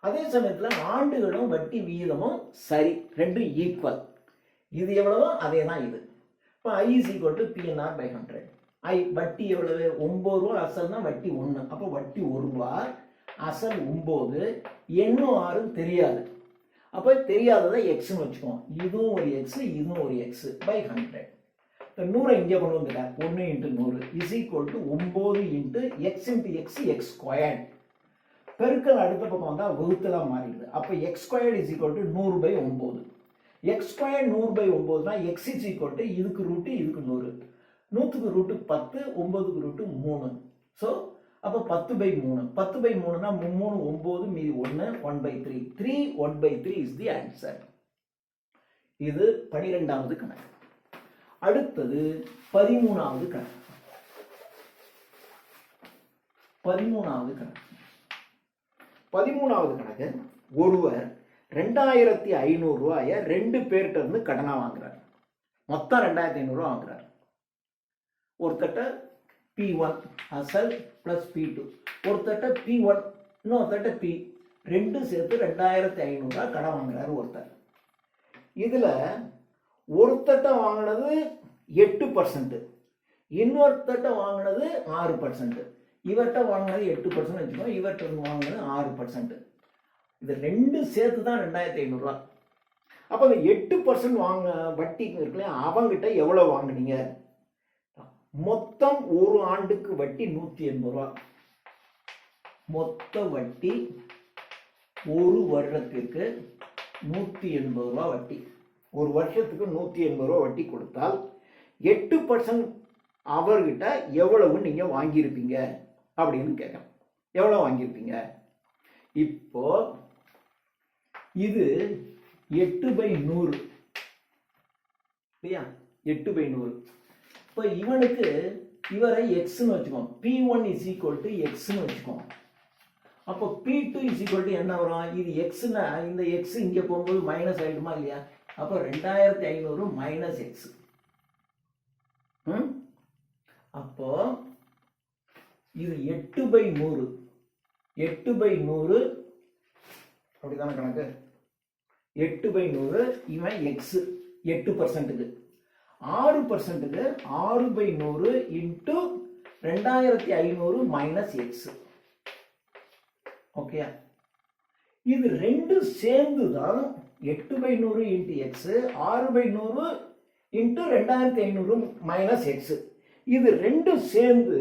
அதே சமயத்துல ஆண்டுகளும் வட்டி விகிதமும் சரி, ரெண்டும் ஈக்குவல். இது எவ்வளவோ அதே தான் இது. இப்போ I is equal to PNR by 100. ஐ வட்டி எவ்வளவு? 9 ரூபா அசல்னா வட்டி 1. அப்போ வட்டி 1 ரூபா, அசல் 9, எண்ணும் 6 தெரியாது. அப்போ தெரியாததை எக்ஸ்ன்னு வச்சுக்கோம். இதுவும் ஒரு எக்ஸ், இதுவும் ஒரு எக்ஸ் பை 100. 100 இங்கே கொண்டு வந்துட்டார். 1 × 100 is equal to 9 × x × x x square. பெருக்கல் அடுத்த பக்கம் வந்தால் வகுத்தலா மாறிடுது. அப்போ x square is equal to 100 by 9. X square 100 by 9னா எக்ஸ் இஸ் ஈக்குவல் டு இதுக்கு ரூட்டு இதுக்கு 100. 100க்கு ரூட்டு 10, 9க்கு ரூட்டு 3. ஸோ அப்போ 10 பை 3. 10 பை 3னா 3 9 மீதி 1 1/3. 3 1/3 இஸ் தி ஆன்சர். இது 12வது கணக்கு. அடுத்தது 13வது கணக்கு. 13வது கணக்கு. 13வது கணக்கு, ஒருவர் 2500 ரூபாயை 2 பேர்கிட்ட இருந்து கடனா வாங்குறார். மொத்தம் 2500 ரூபா வாங்குறார். ஒருத்தட்ட P1 அசல் பிளஸ் P2, ஒருத்தட்ட P1 இன்னொருத்தட்ட P, ரெண்டும் சேர்த்து 2500 ரூபா கடன் வாங்குறாரு ஒருத்தர். இதுல ஒருத்தட்ட வாங்கினது 8%, இன்னொருத்தட்ட வாங்கினது 6%. இவர்கிட்ட வாங்கினது 8% வச்சுக்கோங்க, இவர்கிட்ட வாங்கினது 6%. இது ரெண்டும் சேர்த்து தான் 2500 ரூபா. அப்போ அந்த 8% வாங்க வட்டிக்கு இருக்குல்ல, அவங்கிட்ட எவ்வளவு வாங்கினீங்க? மொத்தம் ஒரு ஆண்டுக்கு வட்டி 180 ரூபா. மொத்த வட்டி ஒரு வருடத்திற்கு 180 ரூபா வட்டி. ஒரு வருஷத்துக்கு 180 ரூபா வட்டி கொடுத்தால் 8% அவர்கிட்ட எவ்வளவு நீங்க வாங்கியிருப்பீங்க அப்படின்னு கேட்கலாம். எவ்வளவு வாங்கியிருப்பீங்க? இப்போ இது 8/100 இல்லையா? 8/100. இப்போ இவனுக்கு இவரை எக்ஸ்ன்னு வச்சுக்கோம். P1 இஸ் ஈக்குவல் டு எக்ஸ்ன்னு வச்சுக்கோம். அப்போ P2 இஸ் ஈக்குவல் டு என்ன வரும்? இது எக்ஸ்னா இந்த எக்ஸ் இங்கே போகும்போது மைனஸ் ஆகிடுமா இல்லையா? அப்போ 2500 மைனஸ் எக்ஸ். அப்போ இது 8/100. 8/100 அப்படிதான கணக்கு? 8/100 இவன் எக்ஸ் 8%க்கு. 6%க்கு 6/100 இன்ட்டு 2500 மைனஸ் எக்ஸ். ஓகே, இது ரெண்டும் சேர்ந்து தான் 8/100 into x, 6/100 into 2500 minus x. இது ரெண்டும் சேர்ந்து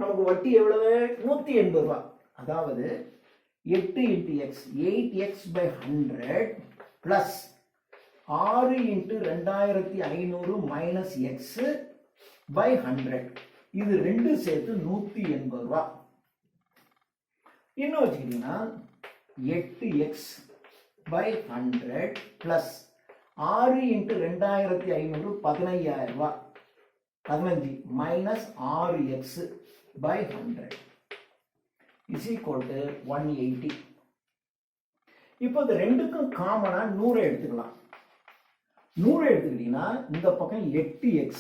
நமக்கு வட்டி எவ்வளவு? 180 ரூபா. அதாவது 8 into x 8x/100 plus 6 into 2500 minus x by 100. இது ரெண்டும் சேர்த்து 180 ரூபா. இன்னும் வச்சுக்கிட்டீங்கன்னா 8x/100 பிளஸ் 6 இன்ட்டு 2500 15,000 ரூபா, 15 minus 6x/100 is equal to 180. இப்போ இது ரெண்டுக்கும் காமனா 100 எடுத்துக்கலாம். 100 எடுத்துக்கிட்டீங்கன்னா இந்த பக்கம் 8x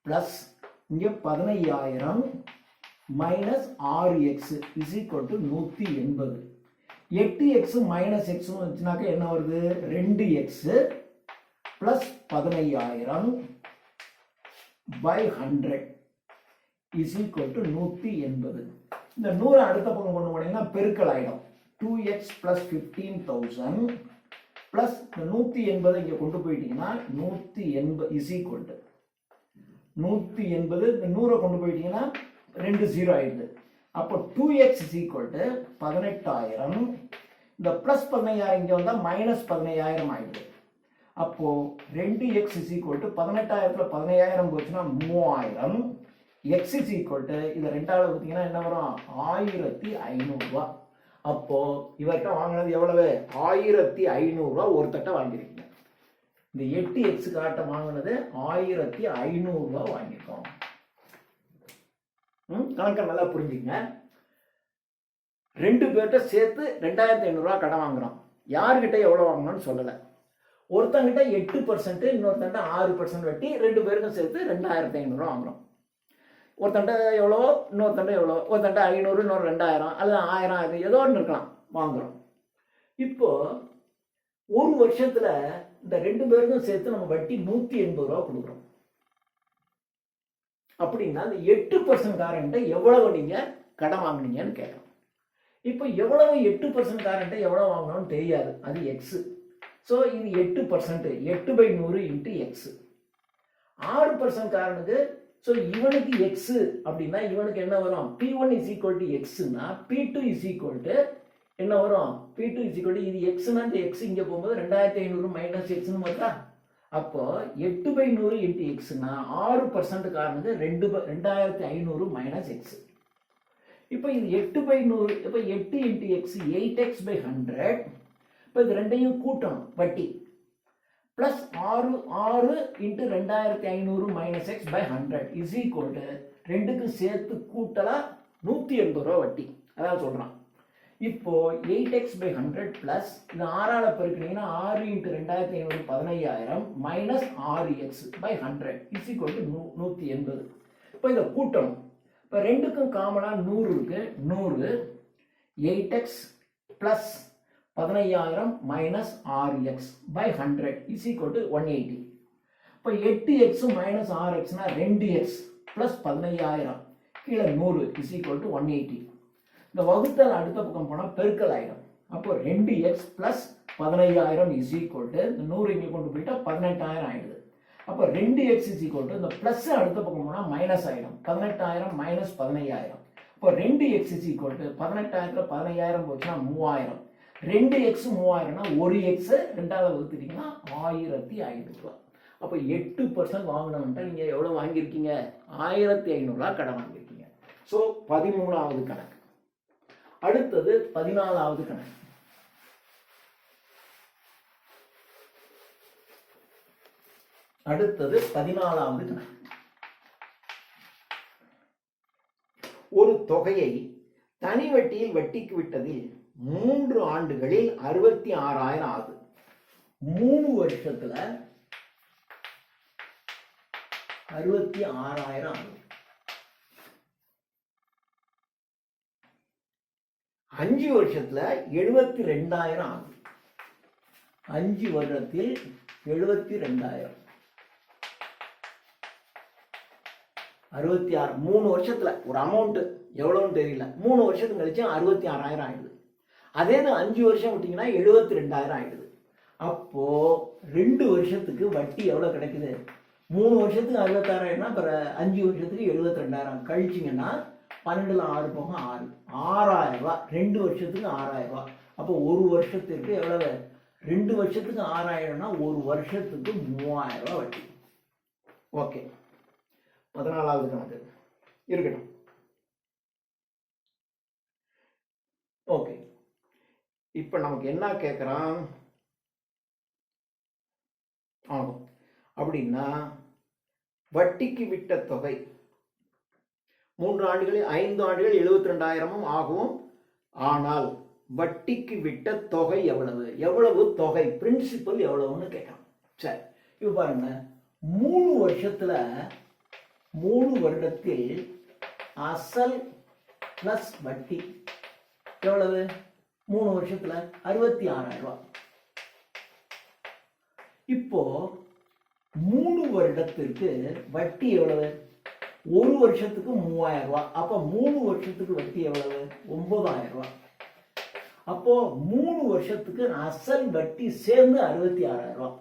பிளஸ் இங்க 15,000 minus 6x is equal to 180. 8x minus x வந்துச்சுனாக்க என்ன வருது? 2x plus 15,000 by 100 is equal to 180. இந்த 100 அடுத்த பக்கம் கொண்டு போனீங்கன்னா பெருக்கல் ஆயிடும். 2x plus 15,000 plus 180 இங்க கொண்டு போயிட்டீங்கன்னா 180 is equal to 180. இந்த 100 கொண்டு போயிட்டீங்கன்னா 2 0 ஆயிடுது. அப்போ 2x is equal to 18,000. இந்த plus 15,000 இங்க வந்தா minus 15,000 ஆயிடுது. அப்போ 2x is equal to 18,000ல 15,000 போச்சுன்னா 3,000. x is equal to இத ரெண்டாவது பார்த்தீங்கன்னா என்ன வரும்? 1,500 ரூபா. அப்போ இவர்கிட்ட வாங்கினது எவ்வளவு? 1,500 ரூபா ஒரு தட்டை வாங்கியிருக்கீங்க. இந்த 8x காட்ட வாங்கினது 1,500 ரூபா வாங்கியிருக்கோம். கணக்கை நல்லா புரிஞ்சுங்க. ரெண்டு பேர்கிட்ட சேர்த்து 2,500 ரூபா கடன் வாங்குறோம். யாருக்கிட்ட எவ்வளவு வாங்கணும்னு சொல்லலை. ஒருத்தங்கிட்ட 8%, இன்னொருத்தங்கிட்ட 6% வட்டி, ரெண்டு பேருக்கும் சேர்த்து 2,500 ரூபா வாங்குறோம். ஒருத்தண்ட எவ்வளோ, இன்னொருத்தண்ட எவ்வளோ, ஒருத்தண்ட 500, இன்னொரு 2,000 அல்லது 1000 ஏதோ ஒன்று இருக்கலாம், வாங்குறோம். இப்போ ஒரு வருஷத்துல இந்த ரெண்டு பேருக்கும் சேர்த்து நம்ம வட்டி 180 ரூபா கொடுக்குறோம். அப்படின்னா இந்த 8% காரண்ட்டை எவ்வளவு நீங்க கடன் வாங்கினீங்கன்னு கேட்கணும். இப்போ எவ்வளவு 8% காரண்ட்டை எவ்வளவு வாங்கணும்னு தெரியாது, அது எக்ஸ். ஸோ இது 8%, 8/100 இன்ட்டு எக்ஸ். 6% காரனுக்கு, ஸோ இவனுக்கு எக்ஸ் அப்படின்னா இவனுக்கு என்ன வரும்? P1 இஸ் ஈக்குவல் டு எக்ஸ்னா P2 இஸ் ஈக்குவல் டு என்ன வரும்? P2 இஸ் ஈக்குவல் டு இது எக்ஸ்னா இந்த எக்ஸ் இங்கே போகும்போது 2,500 மைனஸ் எக்ஸ்னு பார்த்தா, அப்போ 8/100 இன்ட்டு எக்ஸ்னா 6% காரனுக்கு 2,500 மைனஸ் எக்ஸ். இப்போ இது 8/100, இப்போ 8 இன்ட்டு எக்ஸ் 8x/100. இப்போ இது ரெண்டையும் கூட்டணும் வட்டி. Plus 6 into 2,500 minus x by 100 is equal to ரெண்டுக்கும் சேர்த்து கூட்டலாம் 180 ரூபா வட்டி. அதாவது சொல்கிறான். இப்போ 8x/100 பிளஸ் இது 6ஆல் பெருக்கினீங்கன்னா 6 into 2,500 15,000 minus 6x by 100 is equal to 180. இப்போ இதை கூட்டணும். இப்போ ரெண்டுக்கும் காமனாக 100 இருக்கு. 100 8x plus 15,000 minus 6x by 100 is equal to 180. இப்போ 8x மைனஸ் 6xனா 2x பிளஸ் 15,000 கீழே 100 இஸ் ஈக்குவல் டு 180. இந்த வகுத்தல் அடுத்த பக்கம் போனால் பெருக்கல் ஆயிடும். அப்போ 2x plus 15,000 is equal to இந்த 100 இங்கே கொண்டு போயிட்டா 18,000 ஆயிடுது. அப்போ 2x இஸ் ஈக்குவல் டு இந்த பிளஸ் அடுத்த பக்கம் போனால் மைனஸ் ஆயிடும். 18,000 மைனஸ் 15,000. இப்போ 2x இஸ் ஈக்குவல் டு 18,000ல 15,000 போச்சுன்னா 3,000. 2x 3,000னா 1x ரெண்டாவது வகுத்துட்டீங்கன்னா 1,500 ரூபா. அப்போ 8% வாங்கினவன்ட்ட நீங்க எவ்வளவு வாங்கியிருக்கீங்க? 1,500 ரூபா கடன் வாங்கியிருக்கீங்க. ஸோ 13வது கணக்கு. அடுத்தது 14வது கணக்கு. அடுத்தது 14வது கணக்கு. ஒரு தொகையை தனி வட்டியில் வட்டிக்கு விட்டதில் 3 ஆண்டுகளில் 66,000 ஆகுது. 3 வருஷத்துல 66,000 ஆகுது. 5 வருஷத்துல 72,000 ஆகுது. 5 வருடத்தில் 72,000. 66 3 வருஷத்துல ஒரு அமௌண்ட் எவ்வளவுன்னு தெரியல. 3 வருஷத்துக்கு கழிச்சு 66,000 ஆயிடுது. அதே 5 வருஷம் விட்டீங்கன்னா 72,000 ஆயிடுது. அப்போ 2 வருஷத்துக்கு வட்டி எவ்வளவு கிடைக்குது? 3 வருஷத்துக்கு 66,000, அப்புறம் 5 வருஷத்துக்கு 72,000 கழிச்சிங்கன்னா 12ல் 6 போக 6 6,000 ரூபாய். 2 வருஷத்துக்கு 6,000 ரூபாய். அப்போ ஒரு வருஷத்துக்கு எவ்வளவு? 2 வருஷத்துக்கு 6,000னா ஒரு வருஷத்துக்கு 3,000 ரூபாய் வட்டி. ஓகே, 14வது கணக்கு இருக்கட்டும். ஓகே, இப்ப நமக்கு என்ன கேட்குறான் ஆகும் அப்படின்னா, வட்டிக்கு விட்ட தொகை 3 ஆண்டுகளில் 5 ஆண்டுகள் 72,000 ஆகும். ஆனால் வட்டிக்கு விட்ட தொகை எவ்வளவு? எவ்வளவு தொகை, பிரின்சிபல் எவ்வளவுன்னு கேட்கலாம். சரி, இப்போ பாருங்க, 3 வருஷத்துல 3 வருடத்தில் அசல் பிளஸ் வட்டி எவ்வளவு? 3 வருஷத்துல 66,000 ரூபாய். இப்போ 3 வருடத்திற்கு வட்டி எவ்வளவு? ஒரு வருஷத்துக்கு 3,000 ரூபாய். அப்ப 3 வருஷத்துக்கு வட்டி எவ்வளவு? 9,000 ரூபாய். அப்போ 3 வருஷத்துக்கு அசல் வட்டி சேர்ந்து 66,000 ரூபாய்.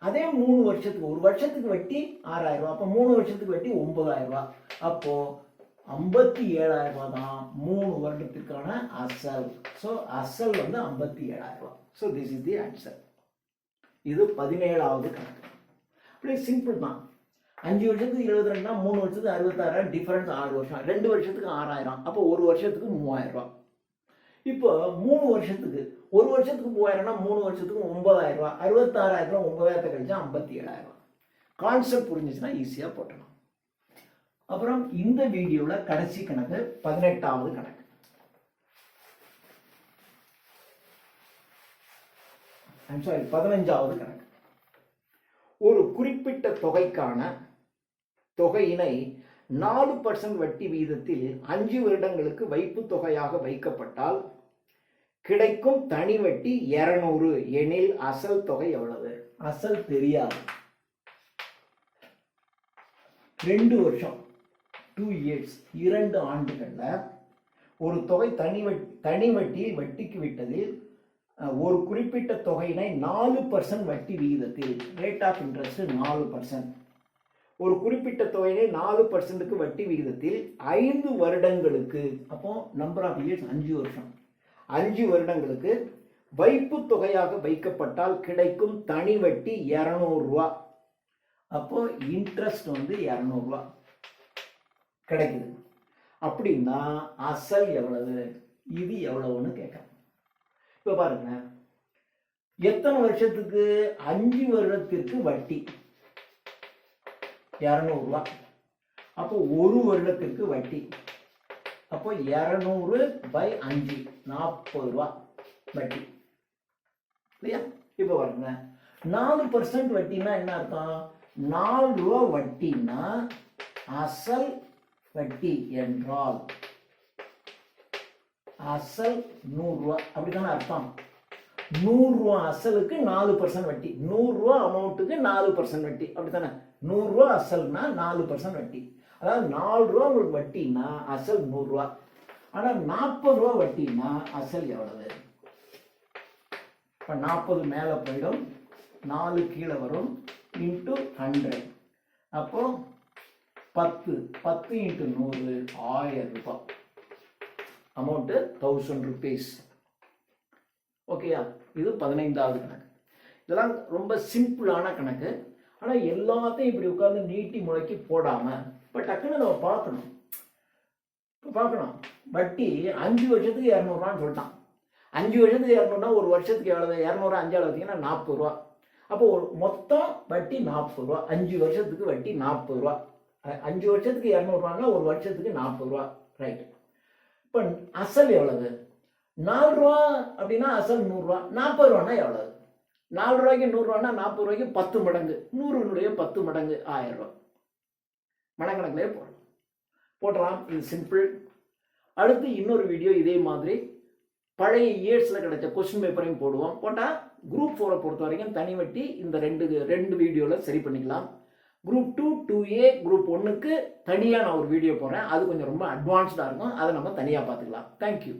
அதே 3 வருஷத்துக்கு, ஒரு வருஷத்துக்கு வட்டி 6,000 ரூபாய். அப்போ 3 வருஷத்துக்கு வட்டி 9,000 ரூபாய். அப்போ 57,000 ரூபாய் தான் 3 வருடத்துக்கான அசல். ஸோ அசல் 57,000 ரூபாய். So this is the answer. இது 17வது கணக்கு. அப்படியே சிம்பிள் தான். 5 வருஷத்துக்கு 72, 3 வருஷத்துக்கு 66, டிஃபரன்ஸ் 6 வருஷம். 2 வருஷத்துக்கு 6,000, அப்போ ஒரு வருஷத்துக்கு 3,000 ரூபாய். இப்போ 3 வருஷத்துக்கு, ஒரு வருஷத்துக்கு 3,000னா 3 வருஷத்துக்கு 9,000 ரூபாய். 66,000 9,000 கழிச்சா 57,000 ரூபாய். கான்செப்ட் புரிஞ்சிச்சுன்னா ஈஸியா போட்டலாம். அப்புறம் இந்த வீடியோல கடைசி கணக்கு 18வது கணக்கு. ஐம் சாரி, 15வது கணக்கு. ஒரு குறிப்பிட்ட தொகைக்கான தொகையினை 4% வட்டி வீதத்தில் 5 வருடங்களுக்கு வைப்பு தொகையாக வைக்கப்பட்டால் கிடைக்கும் தனி வட்டி 200 எனில் அசல் தொகை எவ்வளவு? அசல் தெரியாது. 2 வருஷம் 2 இயர்ஸ் 2 ஆண்டுகள்ல ஒரு தொகை தனி வட்டியை வட்டிக்கு விட்டதில் ஒரு குறிப்பிட்ட தொகையினை 4% வட்டி விகிதத்தில், ரேட் ஆஃப் இன்ட்ரெஸ்ட் 4%, ஒரு குறிப்பிட்ட தொகையினை 4%க்கு வட்டி விகிதத்தில் 5 வருடங்களுக்கு, அப்போ நம்பர் ஆஃப் இயர்ஸ் 5 வருஷம், 5 வருடங்களுக்கு வைப்பு தொகையாக வைக்கப்பட்டால் கிடைக்கும் தனி வட்டி 200 ரூபாய். அப்போ இன்ட்ரெஸ்ட் 200 ரூபாய் கிடைக்குது. அப்படின்னா அசல் எவ்வளவு, இது எவ்வளவுன்னு கேட்கலாம். இப்ப பாருங்க, எத்தனை வருஷத்துக்கு? 5 வருடத்திற்கு வட்டி 200 ரூபாய். அப்போ ஒரு வருடத்திற்கு வட்டி, அப்போ 200/5 40 ரூபாய் வட்டி இல்லையா? இப்ப பாருங்க, 4% வட்டினா என்ன அர்த்தம்? 4 ரூபாய் வட்டினா அசல் வட்டி என்றால் அசல் 100 ரூபாய், அப்படித்தானே அர்த்தம்? 100 ரூபாய் அசலுக்கு 4% வட்டி, 100 ரூபாய் அமௌண்ட்டுக்கு 4% வட்டி, அப்படித்தானே? 100 ரூபாய் அசல்னா 4% வட்டி. அதாவது 4 ரூபாய் உங்களுக்கு வட்டினா அசல் 100 ரூபாய். ஆனா 40 ரூபாய் வட்டினா அசல் எவ்வளவு? இப்ப 40 மேல போயிடும், 4 கீழே வரும், இன்ட்டு 100. அப்போ 10 × 100 1000 ரூபாய். Amount 1000 rupees. ஓகேயா? இது 15வது கணக்கு. இதெல்லாம் ரொம்ப சிம்பிளான கணக்கு. ஆனா எல்லாத்தையும் இப்படி உட்கார்ந்து நீட்டி முளைக்கி போடாம இப்ப டக்குன்னு நம்ம பார்க்கணும். வட்டி 5 வருஷத்துக்கு 200 ரூபான்னு சொல்லிட்டான். 5 வருஷத்துக்கு 200னா ஒரு வருஷத்துக்கு எவ்வளவு? 200 5ஆல் வச்சீங்கன்னா 40 ரூபா. அப்போ மொத்தம் வட்டி 40 ரூபா. 5 வருஷத்துக்கு வட்டி 40 ரூபா. 5 வருஷத்துக்கு 200 ரூபான்னா ஒரு வருஷத்துக்கு 40 ரூபா. ரைட். இப்போ அசல் எவ்வளவு? 4 ரூபா அப்படின்னா அசல் 100 ரூபா. 40 ரூபான்னா எவ்வளவு? 4 ரூபாய்க்கு 100 ரூபான்னா 40 ரூபாய்க்கு 10 மடங்கு, 100னுடைய 10 மடங்கு 1000 ரூபா. மடக்கணக்கிலே போடலாம். இது சிம்பிள். அடுத்து இன்னொரு வீடியோ இதே மாதிரி பழைய இயர்ஸ்ல கிடைச்ச கொஸ்டின் பேப்பரையும் போடுவோம். போட்டால் குரூப் 4 பொறுத்த வரைக்கும் தனி வட்டி இந்த ரெண்டு வீடியோவில் சரி பண்ணிக்கலாம். குரூப் 2 2A குரூப் 1க்கு தனியாக நான் ஒரு வீடியோ போடுறேன். அது கொஞ்சம் ரொம்ப அட்வான்ஸ்டாக இருக்கும். அதை நம்ம தனியாக பார்த்துக்கலாம். தேங்க்யூ.